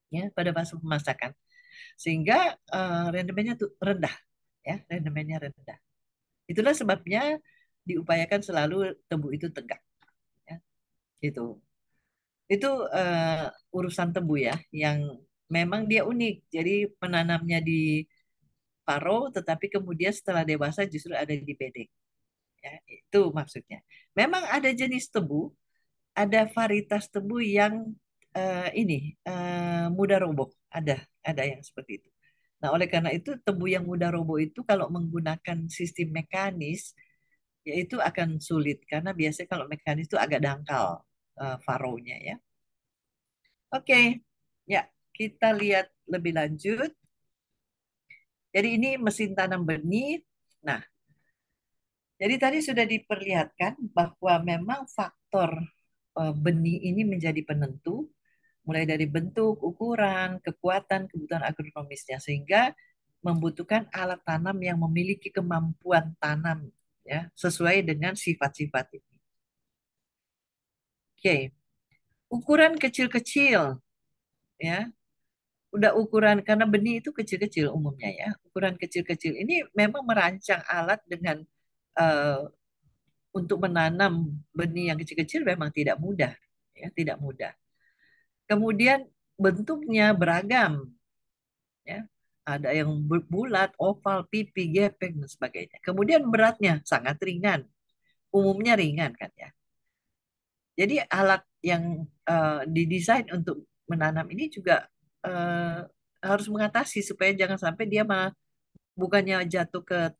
ya, pada fase pemasakan sehingga rendemennya tuh rendah ya, rendemennya rendah. Itulah sebabnya diupayakan selalu tebu itu tegak ya, gitu. Itu urusan tebu ya, yang memang dia unik. Jadi penanamnya di paro, tetapi kemudian setelah dewasa justru ada di bedeng. Ya, itu maksudnya. Memang ada jenis tebu, ada varietas tebu yang ini mudah roboh. Ada yang seperti itu. Nah, oleh karena itu tebu yang mudah roboh itu kalau menggunakan sistem mekanis, yaitu akan sulit karena biasanya kalau mekanis itu agak dangkal faronya ya. Oke, ya kita lihat lebih lanjut. Jadi ini mesin tanam benih. Nah, jadi tadi sudah diperlihatkan bahwa memang faktor benih ini menjadi penentu, mulai dari bentuk, ukuran, kekuatan, kebutuhan agronomisnya, sehingga membutuhkan alat tanam yang memiliki kemampuan tanam ya sesuai dengan sifat-sifat ini. Oke, ukuran kecil-kecil ya, udah ukuran karena benih itu kecil-kecil umumnya ya. Ukuran kecil-kecil ini memang merancang alat dengan eh, untuk menanam benih yang kecil-kecil memang tidak mudah ya, tidak mudah. Kemudian bentuknya beragam ya. Ada yang bulat, oval, pipi, gepeng, dan sebagainya. Kemudian beratnya sangat ringan. Umumnya ringan kan ya. Jadi alat yang didesain untuk menanam ini juga eh, harus mengatasi supaya jangan sampai dia malah bukannya jatuh ke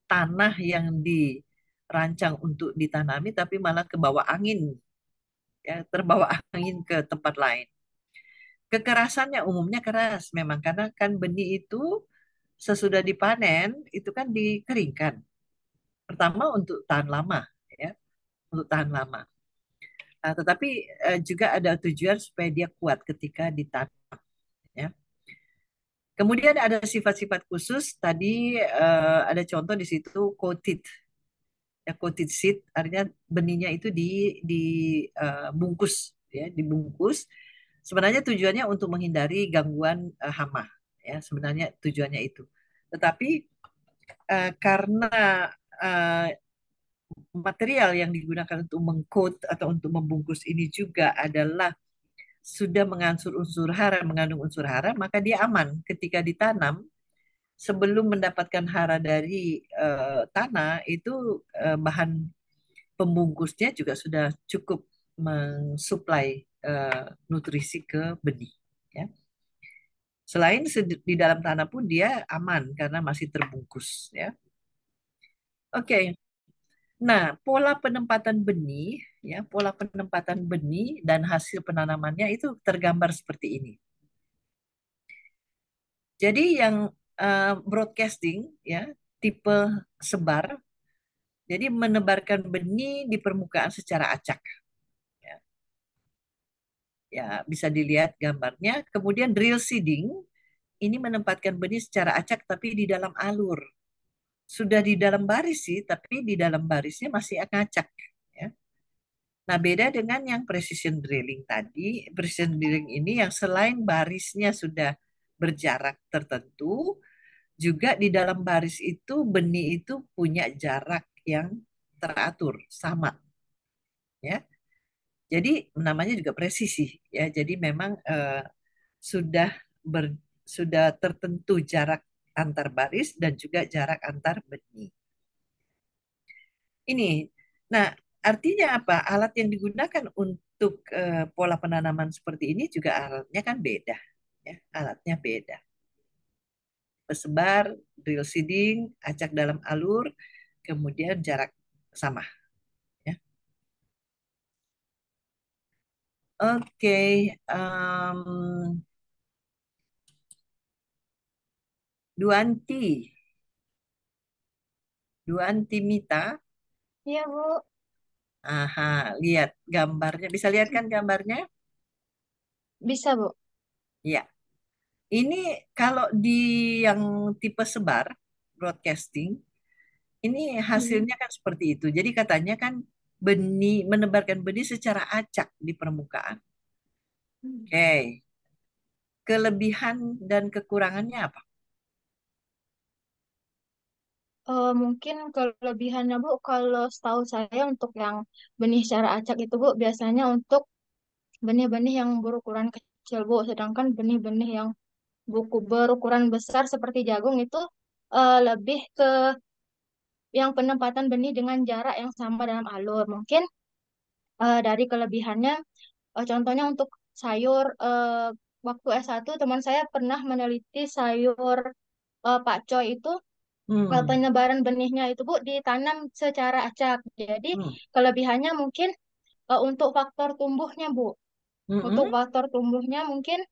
tanah yang dirancang untuk ditanami, tapi malah ke bawah angin, ya, terbawa angin ke tempat lain. Kekerasannya umumnya keras memang karena kan benih itu sesudah dipanen itu kan dikeringkan. Pertama untuk tahan lama, ya, untuk tahan lama. Tetapi juga ada tujuan supaya dia kuat ketika ditanam. Ya. Kemudian ada sifat-sifat khusus. Tadi ada contoh di situ coated. Ya, coated seed artinya benihnya itu dibungkus, ya, dibungkus. Sebenarnya tujuannya untuk menghindari gangguan hama. Ya, sebenarnya tujuannya itu. Tetapi karena uh, material yang digunakan untuk mengcoat atau untuk membungkus ini juga adalah sudah mengandung unsur hara, maka dia aman ketika ditanam. Sebelum mendapatkan hara dari tanah, itu bahan pembungkusnya juga sudah cukup mensuplai nutrisi ke benih. Ya. Selain di dalam tanah pun dia aman karena masih terbungkus. Ya. Oke, nah pola penempatan benih, ya pola penempatan benih dan hasil penanamannya itu tergambar seperti ini. Jadi yang broadcasting, ya tipe sebar, jadi menebarkan benih di permukaan secara acak. Ya, ya bisa dilihat gambarnya. Kemudian drill seeding, ini menempatkan benih secara acak tapi di dalam alur. Sudah di dalam baris sih, tapi di dalam barisnya masih ngacak. Ya. Nah, beda dengan yang precision drilling tadi. Precision drilling ini yang selain barisnya sudah berjarak tertentu, juga di dalam baris itu benih itu punya jarak yang teratur, sama. Ya. Jadi namanya juga presisi. Ya. Jadi memang sudah ber, sudah tertentu jarak antar baris dan juga jarak antar benih. Ini, nah artinya apa? Alat yang digunakan untuk pola penanaman seperti ini juga alatnya kan beda, ya, alatnya beda. Pesebar, drill seeding, acak dalam alur, kemudian jarak sama. Ya. Oke, Duanti, Duanti Mita.
Iya, Bu.
Aha, lihat gambarnya. Bisa lihat kan gambarnya?
Bisa, Bu.
Ya. Ini kalau di yang tipe sebar, broadcasting, ini
Hmm.
hasilnya kan seperti itu. Jadi katanya kan benih menebarkan benih secara acak di permukaan. Oke. Kelebihan dan kekurangannya apa?
Mungkin kelebihannya, Bu, kalau setahu saya untuk yang benih secara acak itu, Bu, biasanya untuk benih-benih yang berukuran kecil, Bu. Sedangkan benih-benih yang berukuran besar seperti jagung itu lebih ke yang penempatan benih dengan jarak yang sama dalam alur. Mungkin dari kelebihannya, contohnya untuk sayur, waktu S1 teman saya pernah meneliti sayur pakcoy itu,
Hmm.
penyebaran benihnya itu, Bu, ditanam secara acak. Jadi
Hmm.
kelebihannya mungkin untuk faktor tumbuhnya, Bu. Untuk
Mm-mm.
faktor tumbuhnya mungkin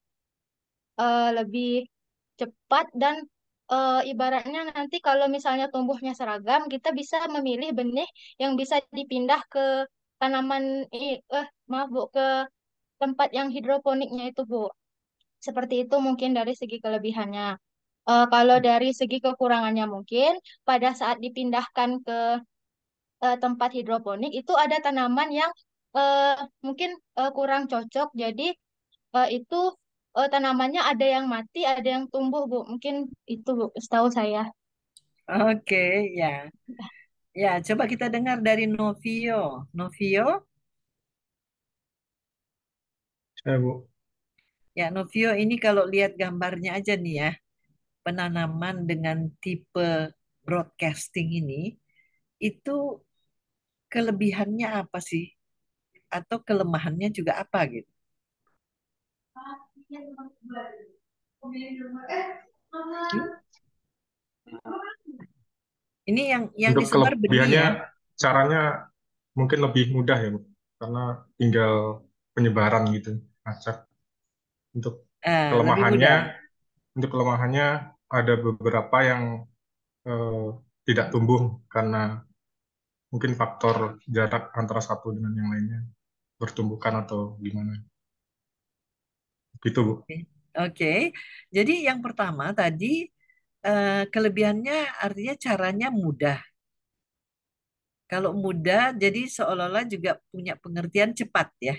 lebih cepat dan ibaratnya nanti kalau misalnya tumbuhnya seragam, kita bisa memilih benih yang bisa dipindah ke tanaman maaf, Bu, ke tempat yang hidroponiknya itu, Bu. Seperti itu mungkin dari segi kelebihannya. Kalau dari segi kekurangannya mungkin pada saat dipindahkan ke tempat hidroponik itu ada tanaman yang eh, mungkin kurang cocok. Jadi itu tanamannya ada yang mati, ada yang tumbuh, Bu. Mungkin itu, Bu, setahu saya.
Oke, ya. Ya, coba kita dengar dari Novio. Novio,
Saya, Bu.
ya Novio ini kalau lihat gambarnya aja nih ya. penanaman dengan tipe broadcasting ini itu kelebihannya apa sih? Atau kelemahannya juga apa gitu? Hmm? Ini yang
Untuk
disebar benih
kelebihannya,
ya.
caranya mungkin lebih mudah ya, Bu. Karena tinggal penyebaran gitu, acak. Untuk
Lebih mudah.
kelemahannya ada beberapa yang tidak tumbuh karena mungkin faktor jarak antara satu dengan yang lainnya bertumbuhkan atau gimana. Gitu, Bu.
Oke. Jadi yang pertama tadi kelebihannya artinya caranya mudah. Kalau mudah, jadi seolah-olah juga punya pengertian cepat ya.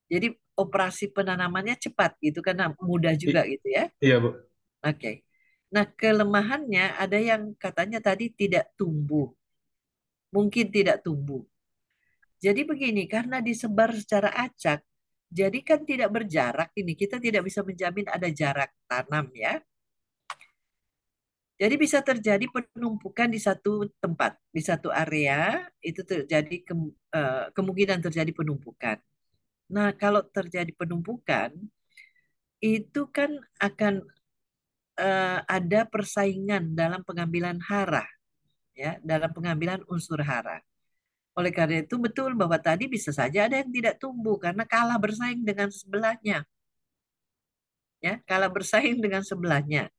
Jadi operasi penanamannya cepat gitu karena mudah juga
I-
gitu ya.
iya, Bu.
Oke. Nah, kelemahannya ada yang katanya tadi tidak tumbuh. Mungkin tidak tumbuh. Jadi begini, karena disebar secara acak, jadi kan tidak berjarak ini. Kita tidak bisa menjamin ada jarak tanam ya. Jadi bisa terjadi penumpukan di satu tempat, di satu area, itu terjadi kemungkinan terjadi penumpukan. Nah, kalau terjadi penumpukan, itu kan akan ada persaingan dalam pengambilan hara, ya, dalam pengambilan unsur hara. Oleh karena itu betul bahwa tadi bisa saja ada yang tidak tumbuh karena kalah bersaing dengan sebelahnya, ya, kalah bersaing dengan sebelahnya.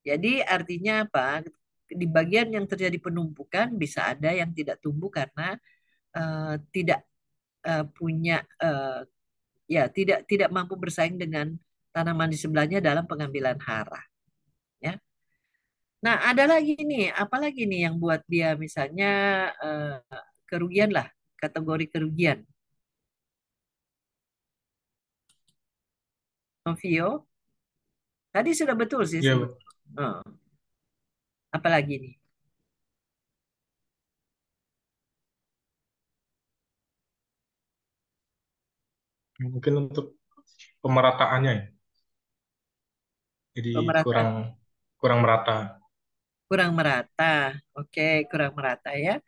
Jadi artinya apa? Di bagian yang terjadi penumpukan bisa ada yang tidak tumbuh karena tidak punya ya tidak mampu bersaing dengan tanaman di sebelahnya dalam pengambilan hara, ya. Nah, ada lagi nih, apa lagi nih yang buat dia misalnya eh, kerugian lah, kategori kerugian. Novio, tadi sudah betul sih
Iya, Bu.
sebetulnya. Apa lagi nih?
Mungkin untuk pemerataannya ya. Jadi
Pemerataan
kurang kurang merata.
kurang merata. Oke, kurang merata ya.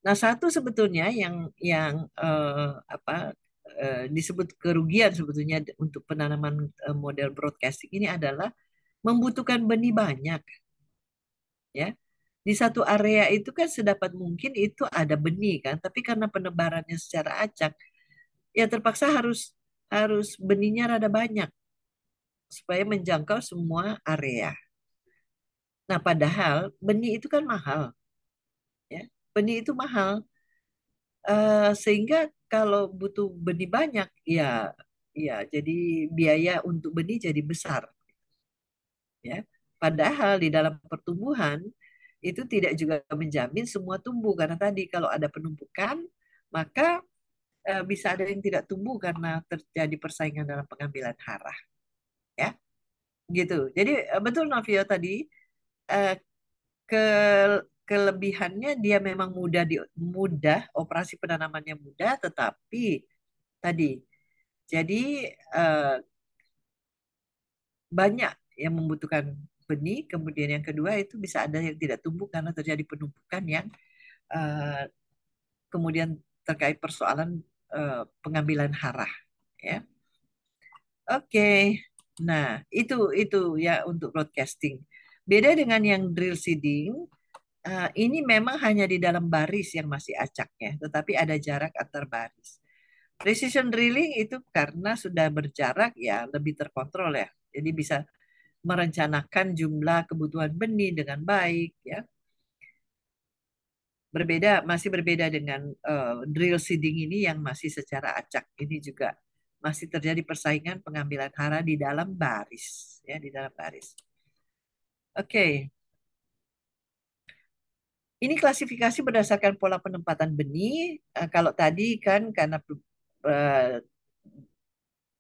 Nah, satu sebetulnya yang apa disebut kerugian sebetulnya untuk penanaman model broadcasting ini adalah membutuhkan benih banyak, ya. Di satu area itu kan sedapat mungkin itu ada benih kan, tapi karena penebarannya secara acak, ya terpaksa harus harus benihnya rada banyak supaya menjangkau semua area. Nah, padahal benih itu kan mahal, ya. Benih itu mahal. Sehingga kalau butuh benih banyak, ya, ya, jadi biaya untuk benih jadi besar, ya. Padahal di dalam pertumbuhan itu tidak juga menjamin semua tumbuh karena tadi kalau ada penumpukan, maka bisa ada yang tidak tumbuh karena terjadi persaingan dalam pengambilan hara, ya, gitu. Jadi betul Novio tadi eh, ke kelebihannya dia memang mudah operasi penanamannya mudah, tetapi tadi jadi eh, banyak yang membutuhkan benih. Kemudian yang kedua itu bisa ada yang tidak tumbuh karena terjadi penumpukan yang eh, kemudian terkait persoalan pengambilan hara. Ya, oke. Nah itu ya untuk broadcasting. Beda dengan yang drill seeding, ini memang hanya di dalam baris yang masih acaknya, tetapi ada jarak antar baris. Precision drilling itu karena sudah berjarak ya lebih terkontrol ya. Jadi bisa merencanakan jumlah kebutuhan benih dengan baik ya. Masih berbeda dengan drill seeding ini yang masih secara acak. Ini juga masih terjadi persaingan pengambilan hara di dalam baris ya, di dalam baris. Oke. Ini klasifikasi berdasarkan pola penempatan benih. Kalau tadi kan karena eh,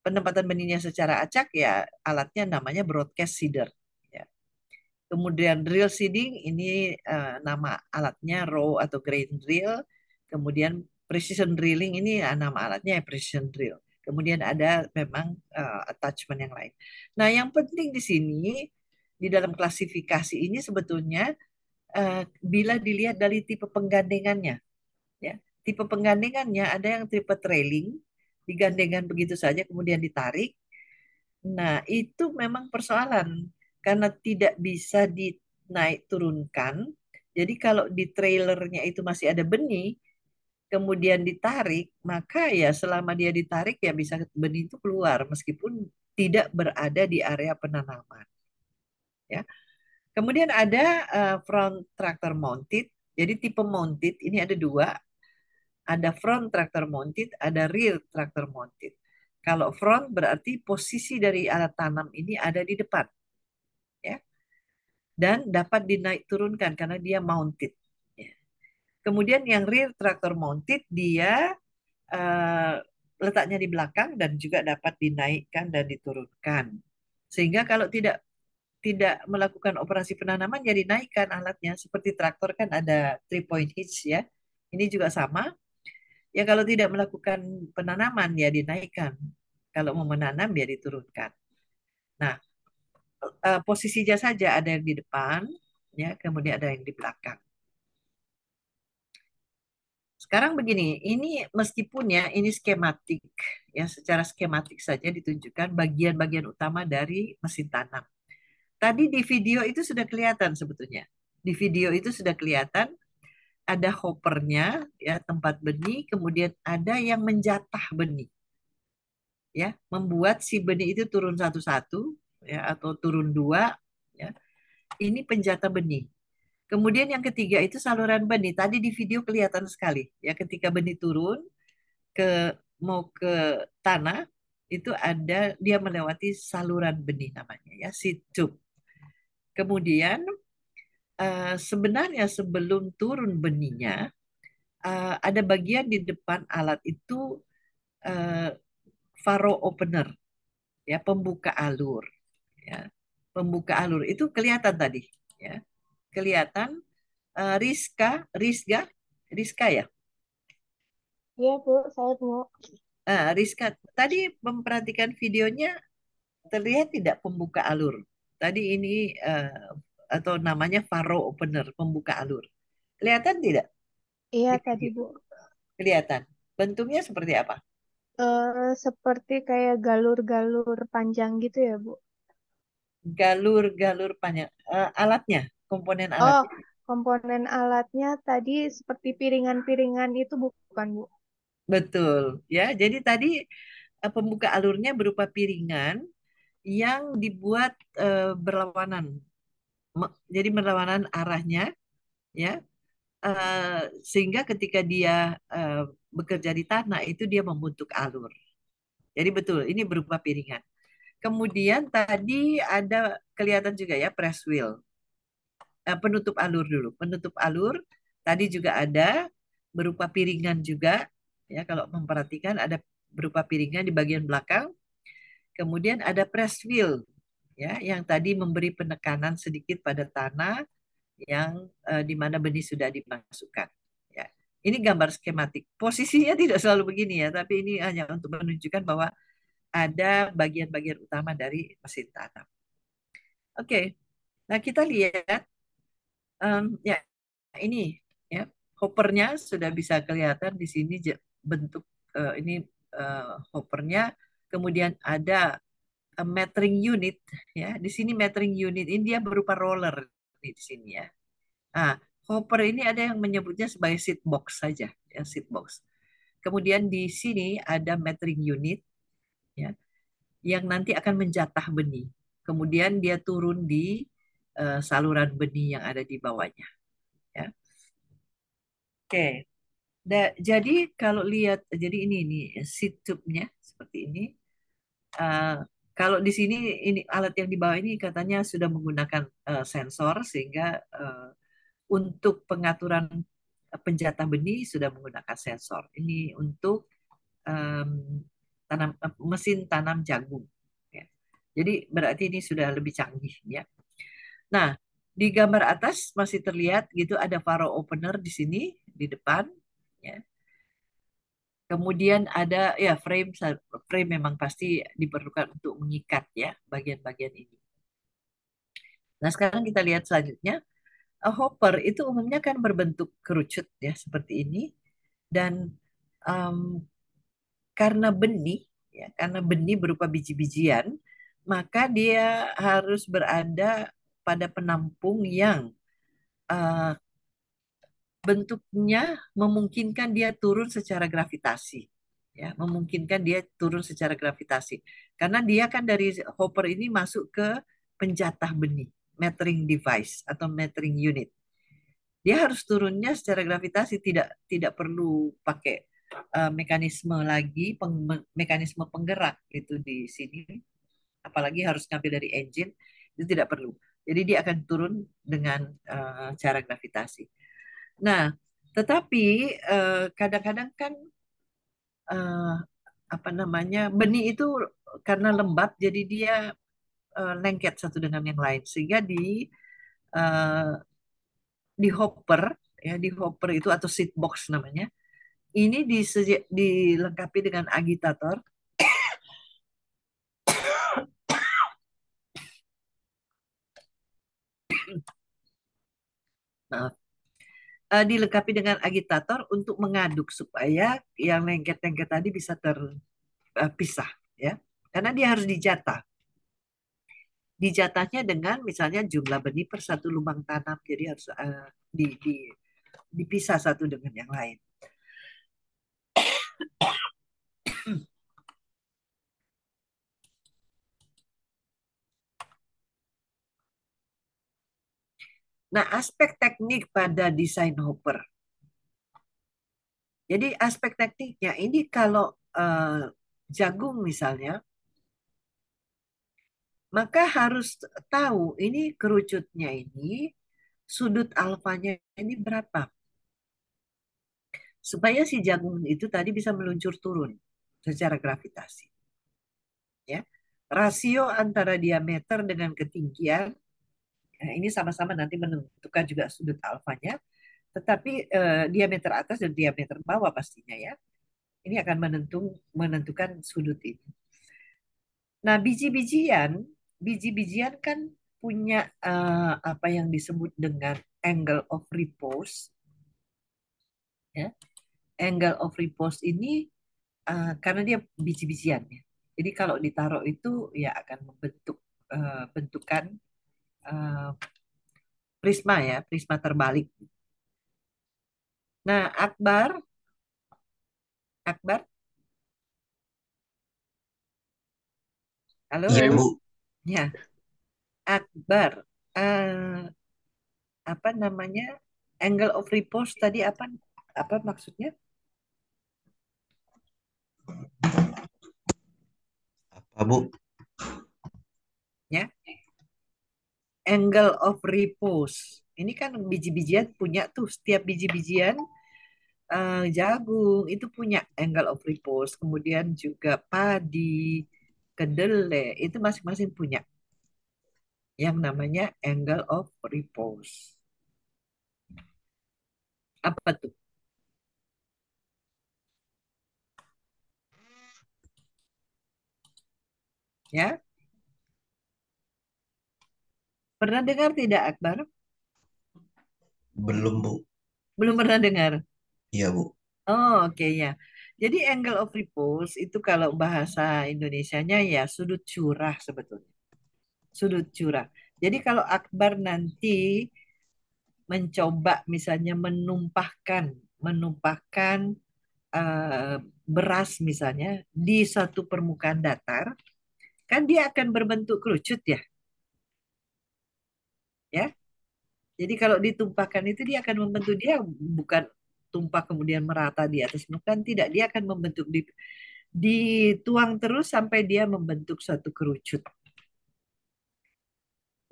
penempatan benihnya secara acak ya alatnya namanya broadcast seeder. Ya. Kemudian drill seeding ini nama alatnya row atau grain drill. Kemudian precision drilling ini nama alatnya precision drill. Kemudian ada memang attachment yang lain. Nah, yang penting di sini di dalam klasifikasi ini sebetulnya bila dilihat dari tipe penggandengannya, ya. Tipe penggandengannya ada yang tipe trailing, digandengan begitu saja kemudian ditarik. Nah, itu memang persoalan karena tidak bisa dinaik turunkan. Jadi kalau di trailernya itu masih ada benih, kemudian ditarik, maka ya selama dia ditarik ya bisa benih itu keluar meskipun tidak berada di area penanaman. Ya. Kemudian ada front tractor mounted. Jadi tipe mounted ini ada dua. Ada front tractor mounted, ada rear tractor mounted. Kalau front berarti posisi dari alat tanam ini ada di depan. Ya. Dan dapat dinaik turunkan karena dia mounted. Ya. Kemudian yang rear tractor mounted dia letaknya di belakang dan juga dapat dinaikkan dan diturunkan. Sehingga kalau tidak melakukan operasi penanaman ya dinaikkan alatnya. Seperti traktor kan ada 3-point hitch ya. Ini juga sama. Ya kalau tidak melakukan penanaman ya dinaikkan. Kalau mau menanam ya diturunkan. Nah, posisinya saja ada yang di depan, ya, kemudian ada yang di belakang. Sekarang begini, ini meskipun ya ini skematik, ya secara skematik saja ditunjukkan bagian-bagian utama dari mesin tanam. Tadi di video itu sudah kelihatan sebetulnya. Di video itu sudah kelihatan ada hoppernya, ya tempat benih, kemudian ada yang menjatah benih, ya membuat si benih itu turun satu-satu, ya atau turun dua, ya. Ini penjatah benih. Kemudian yang ketiga itu saluran benih. Tadi di video kelihatan sekali, ya ketika benih turun mau ke tanah itu ada dia melewati saluran benih namanya ya seed tube. Kemudian sebenarnya sebelum turun benihnya ada bagian di depan alat itu furrow opener ya pembuka alur ya. Pembuka alur itu kelihatan tadi ya. Kelihatan Rizka ya.
Iya, Bu, saya Bu.
Rizka, tadi memperhatikan videonya terlihat tidak pembuka alur. Tadi ini atau namanya furrow opener, pembuka alur. Kelihatan tidak?
Iya,
Di
tadi
video?
Bu.
Kelihatan. Bentuknya seperti apa?
Seperti kayak galur-galur panjang gitu ya, Bu.
Galur-galur panjang. Alatnya, komponen
Oh,
alatnya.
komponen alatnya tadi seperti piringan-piringan itu bukan, Bu?
Betul. Ya, jadi tadi pembuka alurnya berupa piringan yang dibuat berlawanan. Jadi berlawanan arahnya, ya. Sehingga ketika dia bekerja di tanah itu dia membentuk alur. Jadi betul, ini berupa piringan. Kemudian tadi ada kelihatan juga ya press wheel. Penutup alur dulu. Penutup alur tadi juga ada berupa piringan juga. Ya, kalau memperhatikan ada berupa piringan di bagian belakang. Kemudian ada press wheel ya yang tadi memberi penekanan sedikit pada tanah yang di mana benih sudah dimasukkan. Ya. Ini gambar skematik. Posisinya tidak selalu begini ya, tapi ini hanya untuk menunjukkan bahwa ada bagian-bagian utama dari mesin tanam. Oke, nah kita lihat ya ini ya hoppernya sudah bisa kelihatan di sini bentuk ini hoppernya. Kemudian ada metering unit ya di sini metering unit ini dia berupa roller di sini ya. Nah, hopper ini ada yang menyebutnya sebagai seed box saja, ya seed box. Kemudian di sini ada metering unit, ya, yang nanti akan menjatah benih. Kemudian dia turun di saluran benih yang ada di bawahnya. Ya. Oke, jadi kalau lihat, jadi ini seed tube-nya seperti ini. Kalau di sini ini alat yang di bawah ini katanya sudah menggunakan sensor sehingga untuk pengaturan penjatah benih sudah menggunakan sensor. Ini untuk mesin tanam jagung. Ya. Jadi berarti ini sudah lebih canggih ya. Nah, di gambar atas masih terlihat gitu ada furrow opener di sini di depan. Ya. Kemudian ada ya frame memang pasti diperlukan untuk mengikat ya bagian-bagian ini. Nah, sekarang kita lihat selanjutnya. Hopper itu umumnya kan berbentuk kerucut ya seperti ini dan em, karena benih ya karena benih berupa biji-bijian maka dia harus berada pada penampung yang eh, bentuknya memungkinkan dia turun secara gravitasi ya memungkinkan dia turun secara gravitasi karena dia kan dari hopper ini masuk ke penjatah benih metering device atau metering unit. Dia harus turunnya secara gravitasi, tidak tidak perlu pakai mekanisme lagi, mekanisme penggerak itu di sini. Apalagi harus ngambil dari engine, itu tidak perlu. Jadi dia akan turun dengan cara gravitasi. Nah, tetapi kadang-kadang kan eh, apa namanya benih itu karena lembab, jadi dia lengket satu dengan yang lain, sehingga eh, di hopper ya di hopper itu atau seed box namanya ini dilengkapi dengan agitator. Maaf. Dilengkapi dengan agitator untuk mengaduk supaya yang lengket-lengket tadi bisa terpisah ya karena dia harus dijatahnya dengan misalnya jumlah benih per satu lubang tanam jadi harus dipisah satu dengan yang lain. Nah, aspek teknik pada desain hopper. Jadi aspek tekniknya ini kalau jagung misalnya, maka harus tahu ini kerucutnya ini sudut alfanya ini berapa. Supaya si jagung itu tadi bisa meluncur turun secara gravitasi. Ya. Rasio antara diameter dengan ketinggian, ya, ini sama-sama nanti menentukan juga sudut alfanya, tetapi diameter atas dan diameter bawah pastinya ya. Ini akan menentukan sudut ini. Nah, biji-bijian kan punya apa yang disebut dengan angle of repose. Ya. Angle of repose ini karena dia biji-bijian ya. Jadi kalau ditaruh itu ya akan membentuk bentukan uh, prisma ya, prisma terbalik. Nah, Akbar, halo,
Iya, Bu.
ya, Akbar, eh, apa namanya? Angle of repose tadi apa maksudnya?
Apa, Bu?
Ya, angle of repose. Ini kan biji-bijian punya tuh setiap biji-bijian jagung itu punya angle of repose. Kemudian juga padi, kedelai itu masing-masing punya yang namanya angle of repose. Apa tuh? Ya, pernah dengar tidak Akbar?
Belum, Bu.
Belum pernah dengar.
Iya, Bu.
Oh, oke ya. Jadi angle of repose itu kalau bahasa Indonesianya ya sudut curah sebetulnya. Sudut curah. Jadi kalau Akbar nanti mencoba misalnya menumpahkan eh, beras misalnya di satu permukaan datar, kan dia akan berbentuk kerucut ya, ya. Jadi kalau ditumpahkan itu dia akan membentuk dia bukan tumpah kemudian merata di atas bukan tidak dia akan membentuk dituang terus sampai dia membentuk satu kerucut.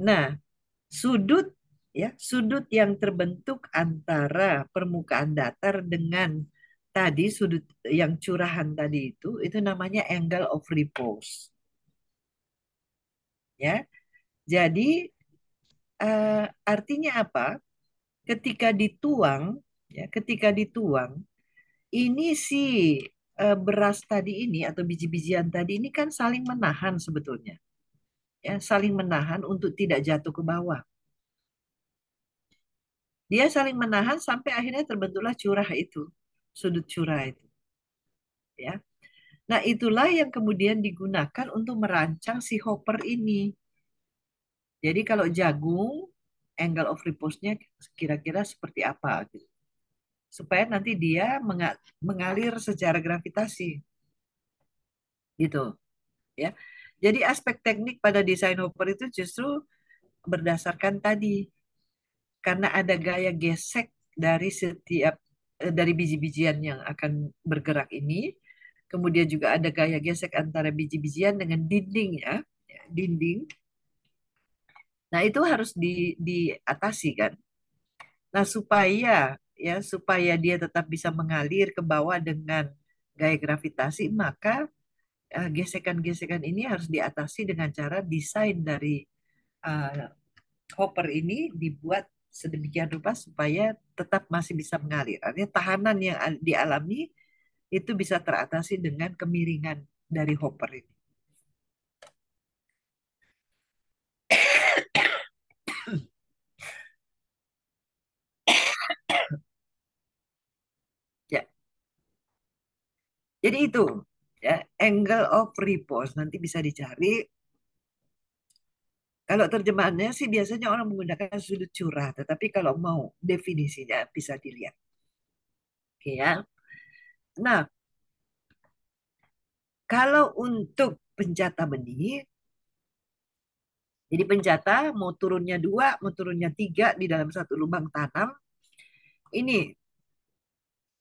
Nah, sudut sudut yang terbentuk antara permukaan datar dengan tadi sudut yang curahan tadi itu namanya angle of repose. Ya. Jadi artinya apa? Ketika dituang, ketika dituang, ini si beras tadi ini atau biji-bijian tadi ini kan saling menahan sebetulnya, ya, saling menahan untuk tidak jatuh ke bawah. Dia saling menahan sampai akhirnya terbentuklah curah itu, sudut curah itu, ya. Nah, itulah yang kemudian digunakan untuk merancang si hopper ini. Jadi kalau jagung, angle of repose-nya kira-kira seperti apa gitu. Supaya nanti dia mengalir secara gravitasi gitu, ya. Jadi aspek teknik pada desain hopper itu justru berdasarkan tadi, karena ada gaya gesek dari setiap dari biji-bijian yang akan bergerak ini, kemudian juga ada gaya gesek antara biji-bijian dengan dinding, ya, dinding. Nah, itu harus diatasi kan. Nah, supaya dia tetap bisa mengalir ke bawah dengan gaya gravitasi, maka gesekan-gesekan ini harus diatasi dengan cara desain dari uh, hopper ini dibuat sedemikian rupa supaya tetap masih bisa mengalir. Artinya tahanan yang dialami itu bisa teratasi dengan kemiringan dari hopper ini. Ya, jadi itu, ya, angle of repose nanti bisa dicari. Kalau terjemahannya sih biasanya orang menggunakan sudut curah, tetapi kalau mau definisinya bisa dilihat. Oke, ya. Nah, kalau untuk pencata benih, jadi pencata mau turunnya 2, mau turunnya 3 di dalam satu lubang tanam. Ini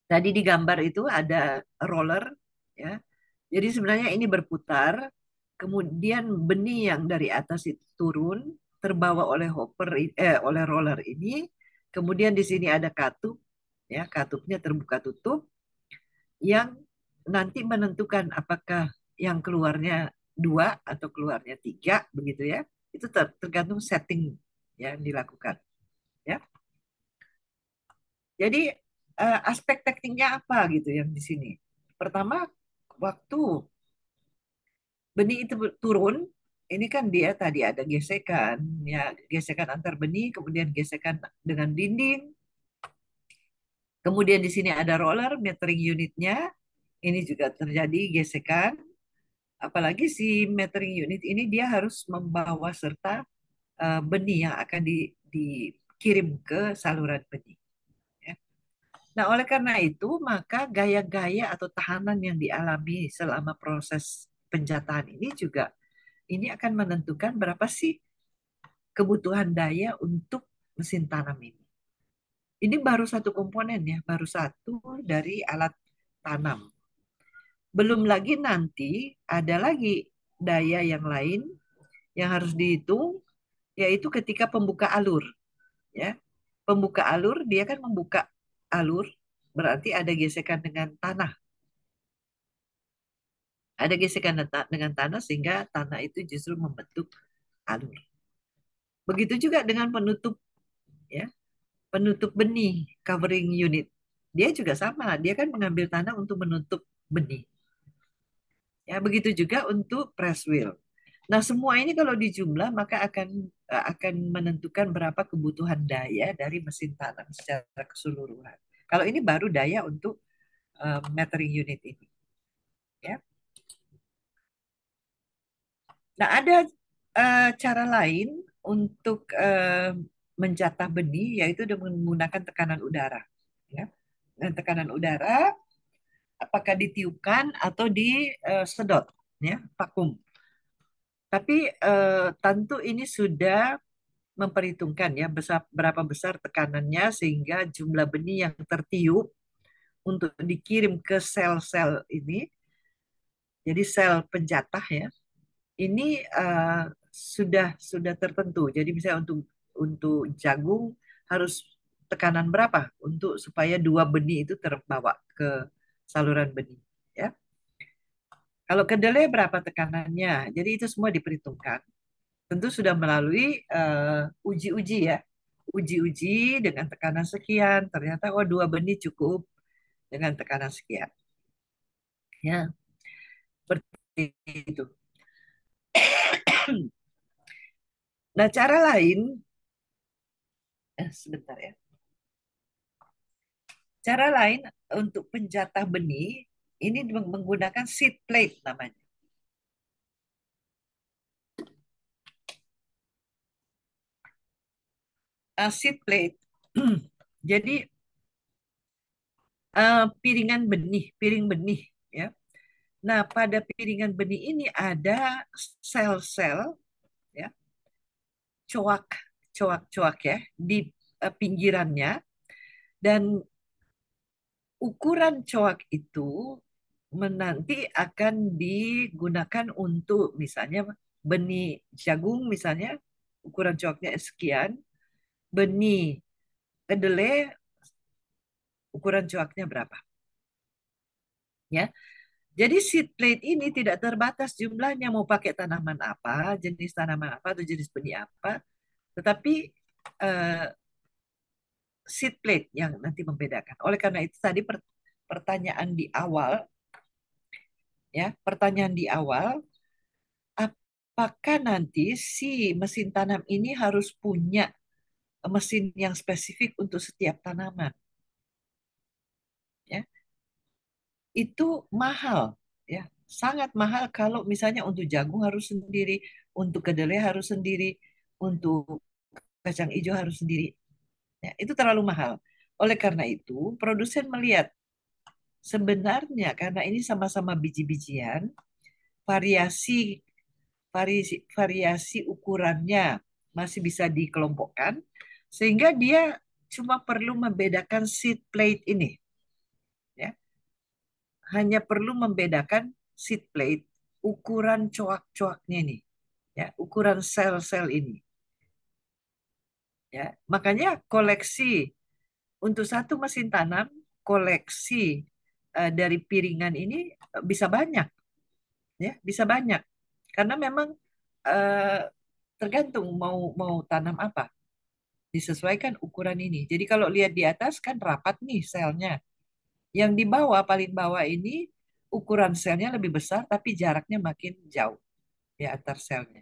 tadi di gambar itu ada roller, ya. Jadi sebenarnya ini berputar, kemudian benih yang dari atas itu turun, terbawa oleh oleh roller ini. Kemudian di sini ada katup, ya, katupnya terbuka tutup yang nanti menentukan apakah yang keluarnya 2 atau keluarnya 3, begitu ya. Itu tergantung setting yang dilakukan, ya. Jadi aspek tekniknya apa gitu yang di sini. Pertama, waktu benih itu turun, ini kan dia tadi ada gesekan, ya, gesekan antar benih, kemudian gesekan dengan dinding, kemudian di sini ada roller metering unitnya, ini juga terjadi gesekan. Apalagi si metering unit ini dia harus membawa serta benih yang akan dikirim ke saluran benih. Ya. Nah, oleh karena itu, maka gaya-gaya atau tahanan yang dialami selama proses penjataan ini juga ini akan menentukan berapa sih kebutuhan daya untuk mesin tanam ini. Ini baru satu komponen, ya, baru satu dari alat tanam. Belum lagi nanti ada lagi daya yang lain yang harus dihitung, yaitu ketika pembuka alur, ya. Pembuka alur dia kan membuka alur, berarti ada gesekan dengan tanah. Ada gesekan dengan tanah sehingga tanah itu justru membentuk alur. Begitu juga dengan penutup, ya, penutup benih, covering unit. Dia juga sama, dia kan mengambil tanah untuk menutup benih. Ya, begitu juga untuk press wheel. Nah, semua ini kalau dijumlah maka akan menentukan berapa kebutuhan daya dari mesin tanam secara keseluruhan. Kalau ini baru daya untuk metering unit ini, ya. Nah, ada cara lain untuk menjatah benih, yaitu dengan menggunakan tekanan udara. Ya. Dan tekanan udara, apakah ditiupkan atau disedot, ya, vakum. Tapi tentu ini sudah memperhitungkan, ya, berapa besar tekanannya sehingga jumlah benih yang tertiup untuk dikirim ke sel-sel ini, jadi sel penjatah, ya, ini sudah tertentu. Jadi misalnya untuk jagung harus tekanan berapa untuk supaya 2 benih itu terbawa ke saluran benih, ya. Kalau kedelai berapa tekanannya? Jadi itu semua diperhitungkan. Tentu sudah melalui uji-uji, ya. Uji-uji dengan tekanan sekian, ternyata 2 benih cukup dengan tekanan sekian. Ya, seperti itu. Nah, cara lain, sebentar ya. Cara lain untuk penjatah benih ini menggunakan seed plate namanya. Seed plate. Jadi piring benih ya. Nah, pada piringan benih ini ada sel-sel ya, coak ya di pinggirannya, dan ukuran coak itu nanti akan digunakan untuk misalnya benih jagung misalnya ukuran coaknya sekian, benih kedelai ukuran coaknya berapa ya. Jadi seed plate ini tidak terbatas jumlahnya mau pakai tanaman apa, jenis tanaman apa atau jenis benih apa, tetapi eh, seed plate yang nanti membedakan. Oleh karena itu tadi pertanyaan di awal pertanyaan di awal, apakah nanti si mesin tanam ini harus punya mesin yang spesifik untuk setiap tanaman? Ya, itu mahal, ya, sangat mahal kalau misalnya untuk jagung harus sendiri, untuk kedelai harus sendiri, untuk kacang hijau harus sendiri. Ya, itu terlalu mahal. Oleh karena itu, produsen melihat sebenarnya karena ini sama-sama biji-bijian, variasi variasi ukurannya masih bisa dikelompokkan, sehingga dia cuma perlu membedakan seed plate ini, ya, hanya perlu membedakan seed plate, ukuran coak-coaknya ini, ya, ukuran sel-sel ini, ya, makanya koleksi untuk satu mesin tanam, koleksi dari piringan ini bisa banyak, ya, bisa banyak, karena memang eh, tergantung mau mau tanam apa. Disesuaikan ukuran ini. Jadi kalau lihat di atas kan rapat nih selnya. Yang di bawah, paling bawah ini ukuran selnya lebih besar tapi jaraknya makin jauh di antar selnya.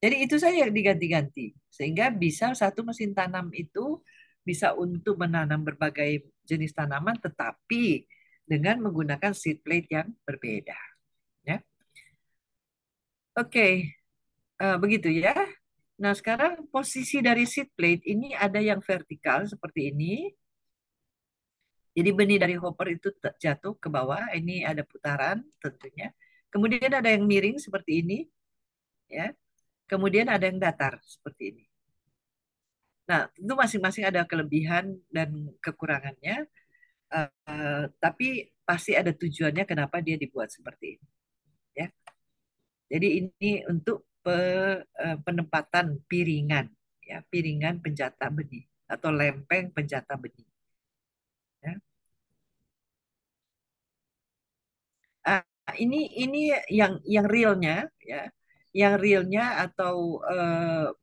Jadi itu saja yang diganti-ganti. Sehingga bisa satu mesin tanam itu bisa untuk menanam berbagai jenis tanaman tetapi dengan menggunakan seed plate yang berbeda. Ya. Oke, begitu ya. Nah, sekarang posisi dari seed plate ini ada yang vertikal seperti ini. Jadi benih dari hopper itu jatuh ke bawah. Ini ada putaran tentunya. Kemudian ada yang miring seperti ini, ya. Kemudian ada yang datar seperti ini. Nah, tentu masing-masing ada kelebihan dan kekurangannya, tapi pasti ada tujuannya kenapa dia dibuat seperti ini, ya. Jadi ini untuk penempatan piringan, ya, piringan penjata benih atau lempeng penjata benih. Ya. Ini yang realnya ya, yang realnya atau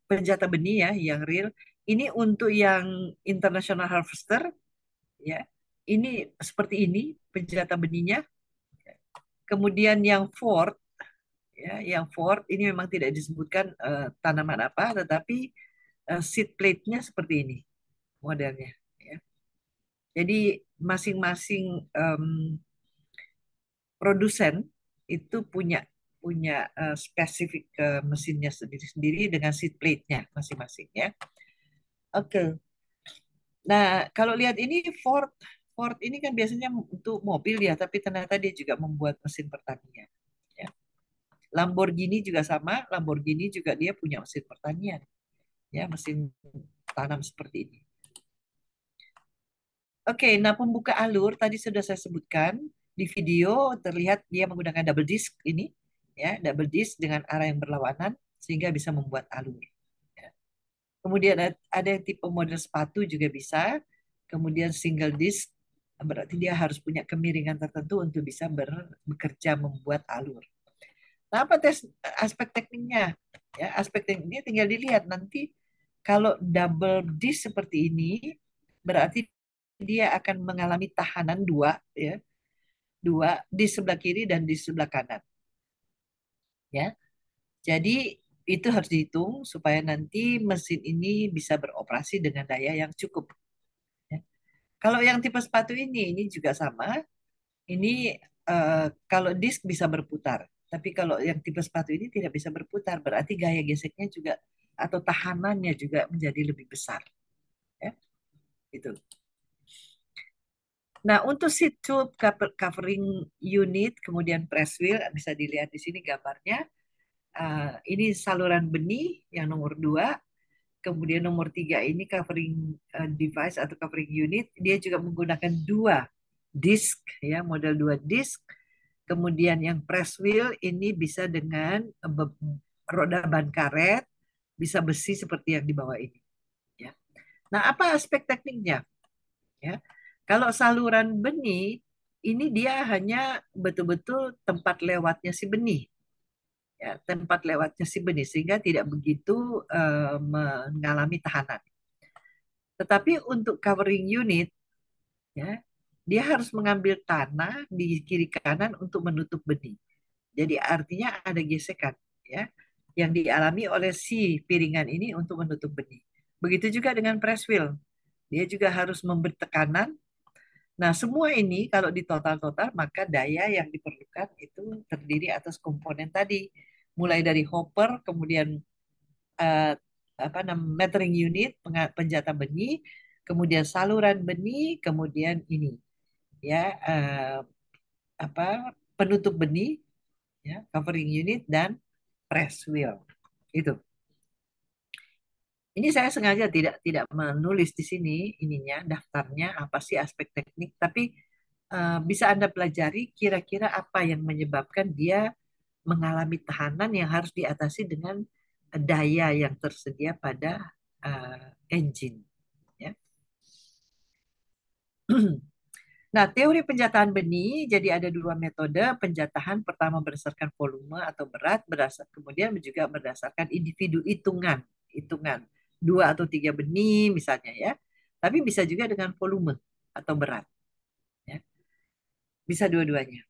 penjata benih ya, yang real. Ini untuk yang international harvester ya. Ini seperti ini penjata benihnya. Kemudian yang Ford ya, yang Ford ini memang tidak disebutkan tanaman apa, tetapi seed plate-nya seperti ini modelnya. Ya. Jadi masing-masing produsen itu punya punya spesifik mesinnya sendiri-sendiri dengan seat plate-nya masing-masing ya. Oke. Nah, kalau lihat ini Ford Ford ini kan biasanya untuk mobil ya, tapi ternyata dia juga membuat mesin pertanian. Ya. Lamborghini juga sama, Lamborghini juga dia punya mesin pertanian. Ya, mesin tanam seperti ini. Oke, nah pembuka alur tadi sudah saya sebutkan di video terlihat dia menggunakan double disc ini, ya, double disc dengan arah yang berlawanan sehingga bisa membuat alur. Ya. Kemudian ada yang tipe model sepatu juga bisa. Kemudian single disc berarti dia harus punya kemiringan tertentu untuk bisa bekerja membuat alur. Nah, apa aspek tekniknya? Ya, aspek tekniknya tinggal dilihat nanti kalau double disc seperti ini berarti dia akan mengalami tahanan dua ya. dua di sebelah kiri dan di sebelah kanan. Ya, jadi itu harus dihitung supaya nanti mesin ini bisa beroperasi dengan daya yang cukup. Ya. Kalau yang tipe sepatu ini juga sama. Ini kalau disk bisa berputar, tapi kalau yang tipe sepatu ini tidak bisa berputar, berarti gaya geseknya juga atau tahanannya juga menjadi lebih besar. Ya, itu. Nah, untuk seat tube covering unit, kemudian press wheel, bisa dilihat di sini gambarnya. Ini saluran benih yang nomor 2. Kemudian nomor 3 ini covering device atau covering unit. Dia juga menggunakan 2 disk, ya, model 2 disk. Kemudian yang press wheel ini bisa dengan roda ban karet, bisa besi seperti yang di bawah ini. Ya. Nah, apa aspek tekniknya? Ya. Kalau saluran benih, ini dia hanya betul-betul tempat lewatnya si benih. Ya, tempat lewatnya si benih, sehingga tidak begitu mengalami tahanan. Tetapi untuk covering unit, ya, dia harus mengambil tanah di kiri kanan untuk menutup benih. Jadi artinya ada gesekan, ya, yang dialami oleh si piringan ini untuk menutup benih. Begitu juga dengan press wheel. Dia juga harus memberi tekanan. Nah, semua ini kalau di total-total maka daya yang diperlukan itu terdiri atas komponen tadi. Mulai dari hopper, kemudian eh, metering unit, penjata benih, kemudian saluran benih, kemudian ini ya penutup benih, ya, covering unit dan press wheel. Itu. Ini saya sengaja tidak menulis di sini ininya daftarnya apa sih aspek teknik, tapi bisa Anda pelajari kira-kira apa yang menyebabkan dia mengalami tahanan yang harus diatasi dengan daya yang tersedia pada engine. Ya. Nah, teori penjataan benih, jadi ada 2 metode penjatahan. Pertama berdasarkan volume atau berat, kemudian juga berdasarkan individu hitungan 2 atau 3 benih misalnya, ya. Tapi bisa juga dengan volume atau berat. Ya. Bisa dua-duanya.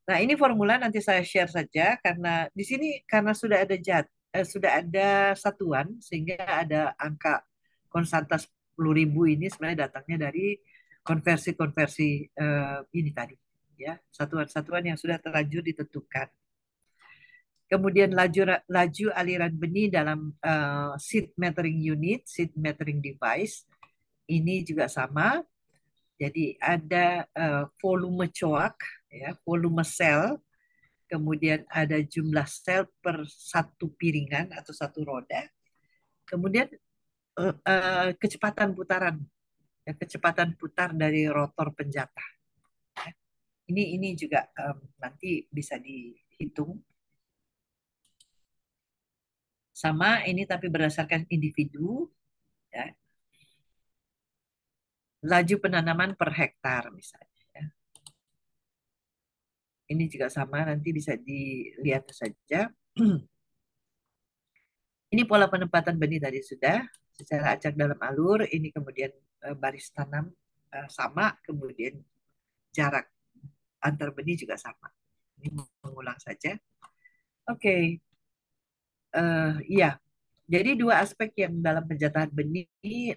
Nah, ini formula nanti saya share saja karena di sini karena sudah ada satuan sehingga ada angka konstanta 10.000 ini sebenarnya datangnya dari konversi-konversi ini tadi, ya, satuan-satuan yang sudah terlanjur ditentukan. Kemudian laju aliran benih dalam seed metering unit, seed metering device ini juga sama. Jadi ada volume coak, ya, volume sel, kemudian ada jumlah sel per satu piringan atau satu roda, kemudian kecepatan putaran, ya, kecepatan putar dari rotor penjata. Ini juga nanti bisa dihitung. Sama ini tapi berdasarkan individu, ya. Laju penanaman per hektar misalnya. Ya. Ini juga sama, nanti bisa dilihat saja. Ini pola penempatan benih tadi sudah secara acak dalam alur. Ini kemudian baris tanam sama, kemudian jarak antar benih juga sama. Ini mengulang saja. Oke. Iya. Jadi 2 aspek yang dalam penjatahan benih,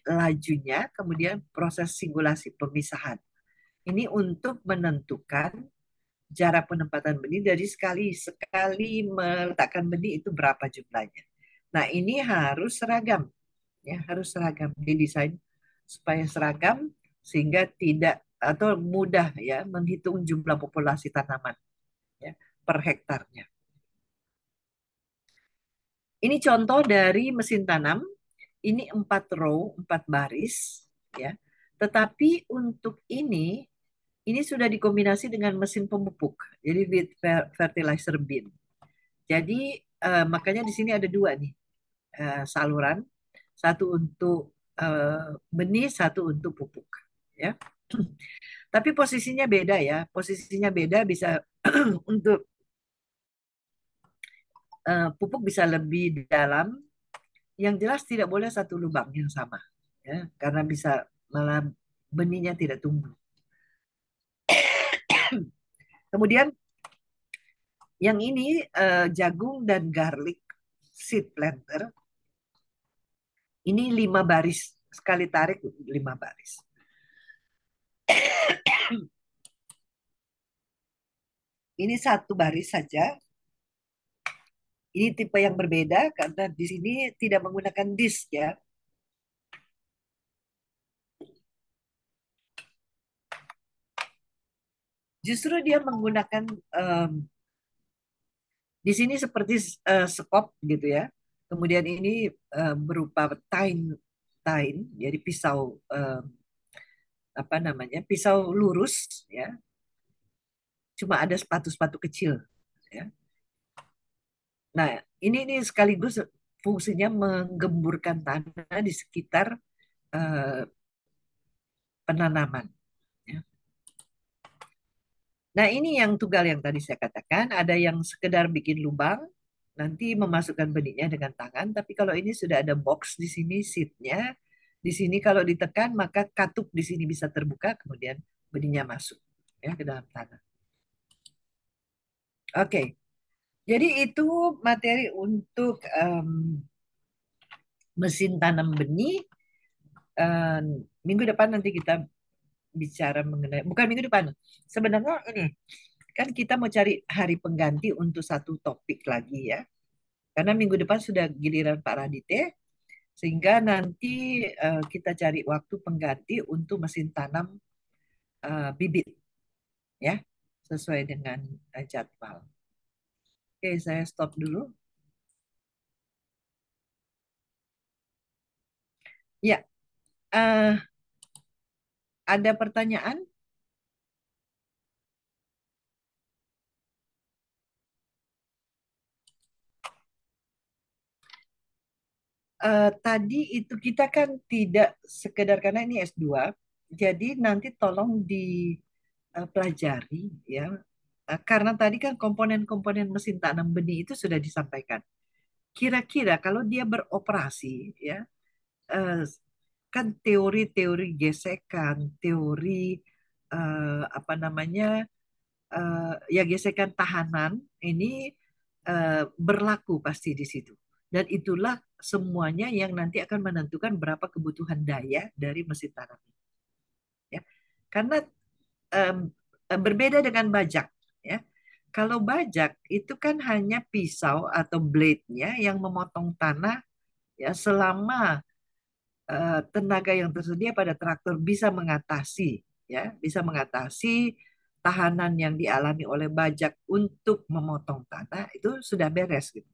lajunya, kemudian proses singulasi pemisahan. Ini untuk menentukan jarak penempatan benih dari sekali meletakkan benih itu berapa jumlahnya. Nah, ini harus seragam, ya, harus seragam didesain supaya seragam sehingga tidak atau mudah, ya, menghitung jumlah populasi tanaman, ya, per hektarnya. Ini contoh dari mesin tanam. Ini 4 row, 4 baris, ya. Tetapi untuk ini sudah dikombinasi dengan mesin pemupuk, jadi with fertilizer bin. Jadi makanya di sini ada 2 nih saluran, satu untuk benih, satu untuk pupuk, ya. Tapi posisinya beda, ya, posisinya beda, bisa untuk pupuk bisa lebih dalam. Yang jelas tidak boleh satu lubang yang sama, ya, karena bisa malah benihnya tidak tumbuh. Kemudian yang ini jagung dan garlic seed planter. Ini 5 baris. Sekali tarik 5 baris. Ini 1 baris saja. Ini tipe yang berbeda karena di sini tidak menggunakan disk ya. Justru dia menggunakan di sini seperti skop gitu ya. Kemudian ini berupa tine, jadi pisau apa namanya, pisau lurus ya. Cuma ada sepatu-sepatu kecil ya. Nah, ini sekaligus fungsinya menggemburkan tanah di sekitar penanaman. Ya. Nah, ini yang tunggal yang tadi saya katakan, ada yang sekedar bikin lubang, nanti memasukkan benihnya dengan tangan, tapi kalau ini sudah ada box di sini seatnya, di sini kalau ditekan maka katup di sini bisa terbuka, kemudian benihnya masuk ya ke dalam tanah. Oke, jadi itu materi untuk mesin tanam benih. Minggu depan nanti kita bicara mengenai, bukan minggu depan, sebenarnya ini kan kita mau cari hari pengganti untuk satu topik lagi ya, karena minggu depan sudah giliran Pak Radite, sehingga nanti kita cari waktu pengganti untuk mesin tanam bibit ya, sesuai dengan jadwal. Oke, saya stop dulu. Ya, ada pertanyaan? Tadi itu kita kan tidak sekedar karena ini S2, jadi nanti tolong dipelajari ya. Karena tadi kan komponen-komponen mesin tanam benih itu sudah disampaikan. Kira-kira kalau dia beroperasi ya, kan teori-teori gesekan, teori apa namanya, ya gesekan tahanan ini berlaku pasti di situ. Dan itulah semuanya yang nanti akan menentukan berapa kebutuhan daya dari mesin tanam. Ya. Karena berbeda dengan bajak. Ya. Kalau bajak itu kan hanya pisau atau blade-nya yang memotong tanah ya selama tenaga yang tersedia pada traktor bisa mengatasi tahanan yang dialami oleh bajak untuk memotong tanah, itu sudah beres gitu.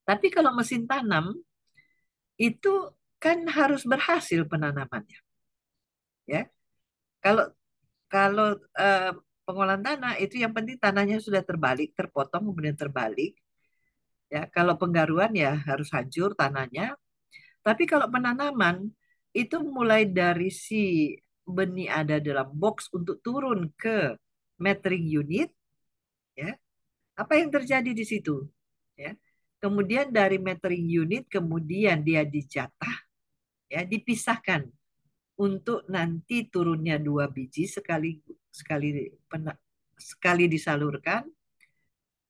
Tapi kalau mesin tanam itu kan harus berhasil penanamannya. Ya. Kalau kalau pengolahan tanah itu yang penting tanahnya sudah terbalik, terpotong kemudian terbalik. Ya, kalau penggaruan ya harus hancur tanahnya. Tapi kalau penanaman itu mulai dari si benih ada dalam box untuk turun ke metering unit, ya. Apa yang terjadi di situ? Ya. Kemudian dari metering unit kemudian dia dijatah, ya, dipisahkan untuk nanti turunnya 2 biji sekali disalurkan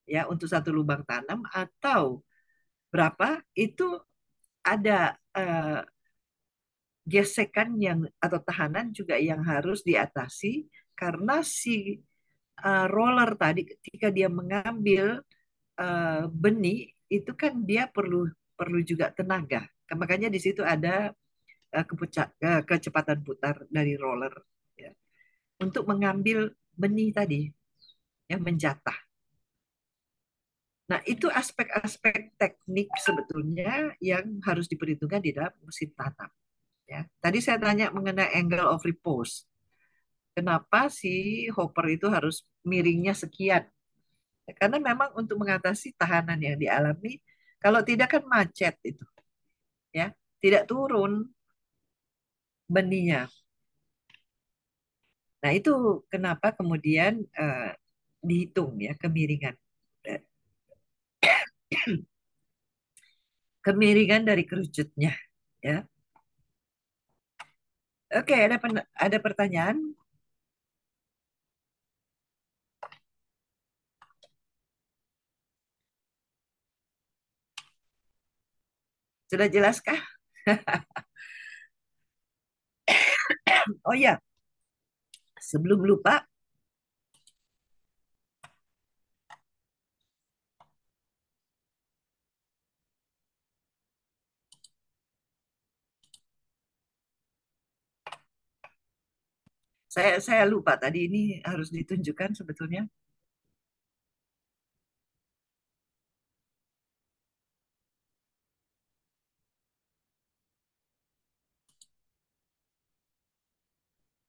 ya untuk satu lubang tanam atau berapa itu ada gesekan yang atau tahanan juga yang harus diatasi karena si roller tadi ketika dia mengambil benih itu kan dia perlu perlu juga tenaga. Makanya di situ ada kecepatan putar dari roller ya, untuk mengambil benih tadi yang menjatah. Nah, itu aspek-aspek teknik sebetulnya yang harus diperhitungkan di dalam mesin tanam. Ya. Tadi saya tanya mengenai angle of repose. Kenapa si hopper itu harus miringnya sekian? Ya, karena memang untuk mengatasi tahanan yang dialami, kalau tidak kan macet itu, ya, tidak turun benihnya. Nah, itu kenapa kemudian dihitung ya kemiringan. Kemiringan dari kerucutnya ya. Oke, ada pertanyaan? Sudah jelaskah? Oh ya, sebelum lupa, saya lupa tadi ini harus ditunjukkan sebetulnya.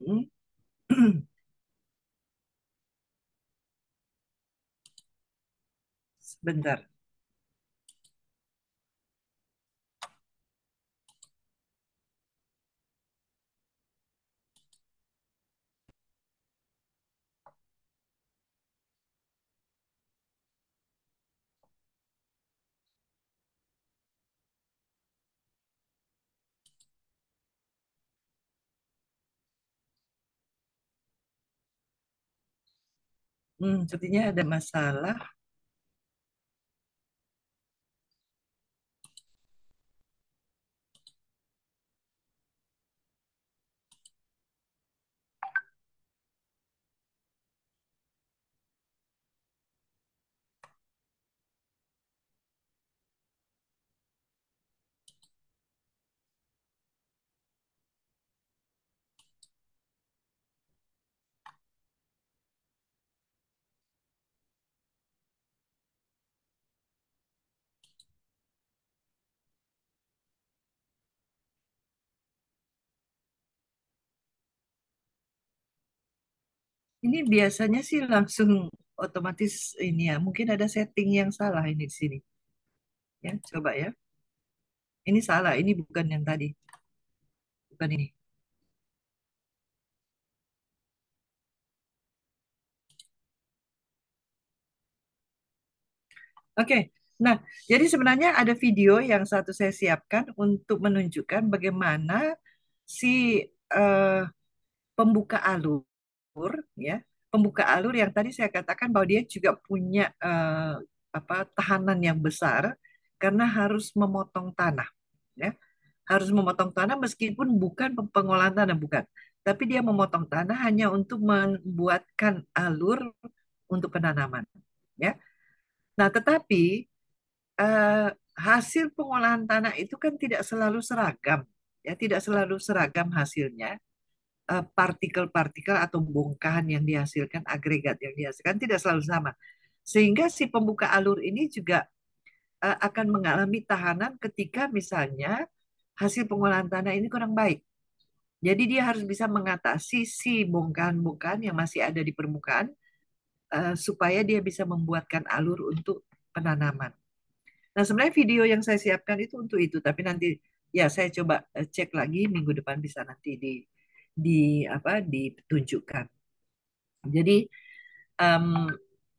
Hmm. Sebentar. Sepertinya ada masalah. Ini biasanya sih langsung otomatis ini ya. Mungkin ada setting yang salah ini di sini. Ya, coba ya. Ini salah, ini bukan yang tadi. Bukan ini. Oke. Nah, jadi sebenarnya ada video yang satu saya siapkan untuk menunjukkan bagaimana si eh, pembuka alur ya. Pembuka alur yang tadi saya katakan bahwa dia juga punya apa tahanan yang besar karena harus memotong tanah ya. Harus memotong tanah meskipun bukan pengolahan tanah bukan. Tapi dia memotong tanah hanya untuk membuatkan alur untuk penanaman ya. Nah, tetapi eh, hasil pengolahan tanah itu kan tidak selalu seragam ya, tidak selalu seragam hasilnya. Partikel-partikel atau bongkahan yang dihasilkan, agregat yang dihasilkan tidak selalu sama. Sehingga si pembuka alur ini juga akan mengalami tahanan ketika misalnya hasil pengolahan tanah ini kurang baik. Jadi dia harus bisa mengatasi si bongkahan-bongkahan yang masih ada di permukaan supaya dia bisa membuatkan alur untuk penanaman. Nah, sebenarnya video yang saya siapkan itu untuk itu, tapi nanti ya saya coba cek lagi minggu depan bisa nanti di apa ditunjukkan. Jadi em,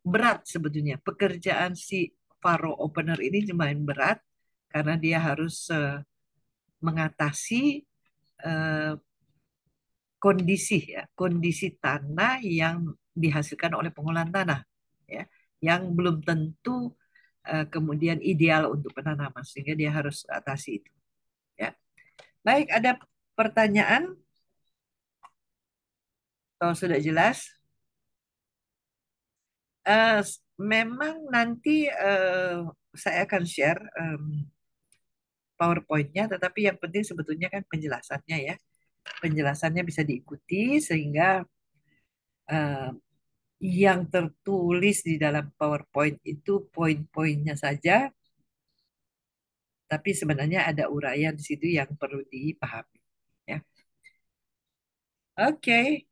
berat sebetulnya pekerjaan si faro opener ini lumayan berat karena dia harus mengatasi eh, kondisi ya, kondisi tanah yang dihasilkan oleh pengolahan tanah ya, yang belum tentu kemudian ideal untuk penanaman sehingga dia harus atasi itu ya. Baik, ada pertanyaan? Kalau sudah jelas, eh, memang nanti saya akan share PowerPoint-nya, tetapi yang penting sebetulnya kan penjelasannya ya. Penjelasannya bisa diikuti sehingga eh, yang tertulis di dalam PowerPoint itu poin-poinnya saja, tapi sebenarnya ada uraian di situ yang perlu dipahami. Ya. Oke.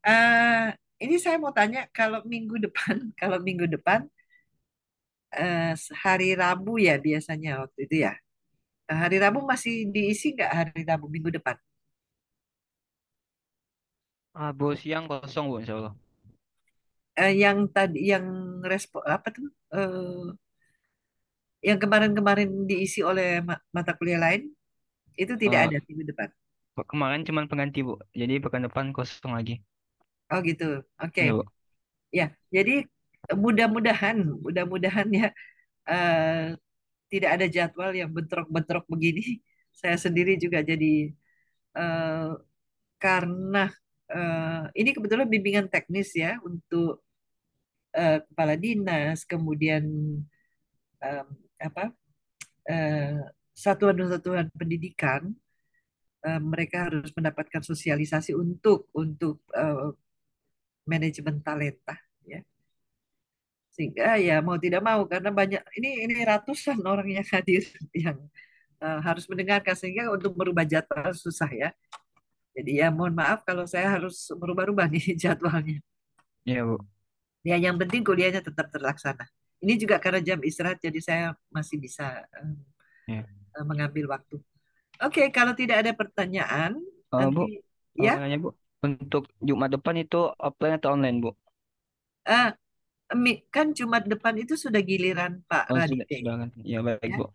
Eh, ini saya mau tanya kalau minggu depan, kalau minggu depan eh, hari Rabu ya biasanya waktu itu ya. Hari Rabu masih diisi nggak hari Rabu minggu depan?
Rabu siang kosong Bu, insya Allah.
Yang tadi yang respon apa tuh? Yang kemarin-kemarin diisi oleh mata kuliah lain itu tidak
Eh,
ada minggu depan.
Kemarin cuma pengganti Bu, jadi pekan depan kosong lagi.
Oh gitu. Oke.
Ya Bu.
Ya, jadi mudah-mudahan ya eh, tidak ada jadwal yang bentrok-bentrok begini. Saya sendiri juga jadi eh, karena ini kebetulan bimbingan teknis ya untuk kepala dinas, kemudian em, apa eh, satuan-satuan pendidikan, mereka harus mendapatkan sosialisasi untuk manajemen talenta, ya. Sehingga ya mau tidak mau karena banyak ini ratusan orang yang hadir yang harus mendengarkan sehingga untuk merubah jadwal susah ya. Jadi ya mohon maaf kalau saya harus merubah-rubah nih jadwalnya.
Iya, Bu.
Ya yang penting kuliahnya tetap terlaksana. Ini juga karena jam istirahat jadi saya masih bisa
Iya.
mengambil waktu. Oke, kalau tidak ada pertanyaan
Bu,
nanti ya
nanya, Bu. Untuk Jumat depan itu offline atau online, Bu?
eh, kan Jumat depan itu sudah giliran Pak
Oh,
Radite
sudah kan. Ya, baik,
ya.
Bu.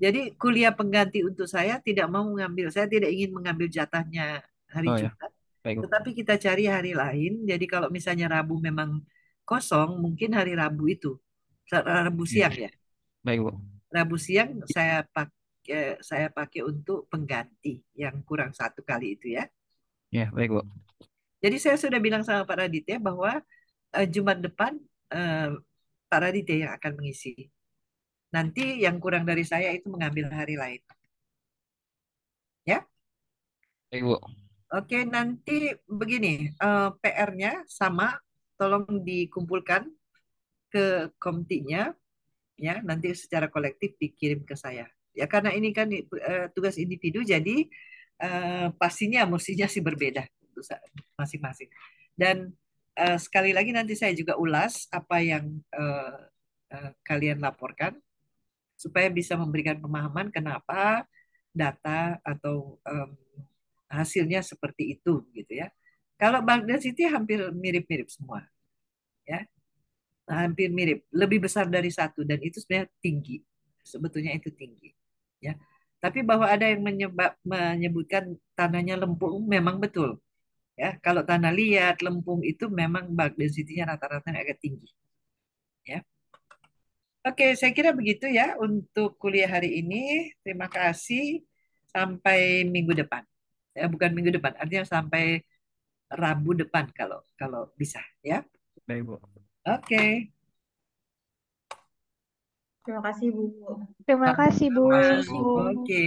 Jadi kuliah pengganti untuk saya tidak mau mengambil, saya tidak ingin mengambil jatahnya hari
Oh, ya.
Jumat,
Baik, Bu.
tetapi kita cari hari lain. Jadi kalau misalnya Rabu memang kosong, mungkin hari Rabu itu, Rabu
Ya.
siang ya.
Baik, Bu.
Rabu siang saya pakai untuk pengganti yang kurang satu kali itu ya.
Ya, baik, Bu.
Jadi saya sudah bilang sama Pak Raditya bahwa Jumat depan eh, Pak Raditya yang akan mengisi. Nanti yang kurang dari saya itu mengambil hari lain. Ya.
Baik, Bu.
Oke, nanti begini, PR-nya sama, tolong dikumpulkan ke komtinya, ya, nanti secara kolektif dikirim ke saya. Ya, karena ini kan tugas individu, jadi pastinya mestinya sih berbeda untuk masing-masing. Dan sekali lagi nanti saya juga ulas apa yang kalian laporkan, supaya bisa memberikan pemahaman kenapa data atau hasilnya seperti itu gitu ya. Kalau Baghdad City hampir mirip-mirip semua ya. Nah, hampir mirip, lebih besar dari satu dan itu sebenarnya tinggi. Sebetulnya itu tinggi ya. Tapi bahwa ada yang menyebutkan tanahnya lempung memang betul ya. Kalau tanah liat, lempung itu memang Baghdad City-nya rata-rata agak tinggi ya. Oke, saya kira begitu ya untuk kuliah hari ini. Terima kasih. Sampai minggu depan. Ya, bukan minggu depan, artinya sampai Rabu depan kalau kalau bisa ya.
Baik, Bu.
Oke.
Terima kasih, Bu.
Terima kasih, Bu.
Oke.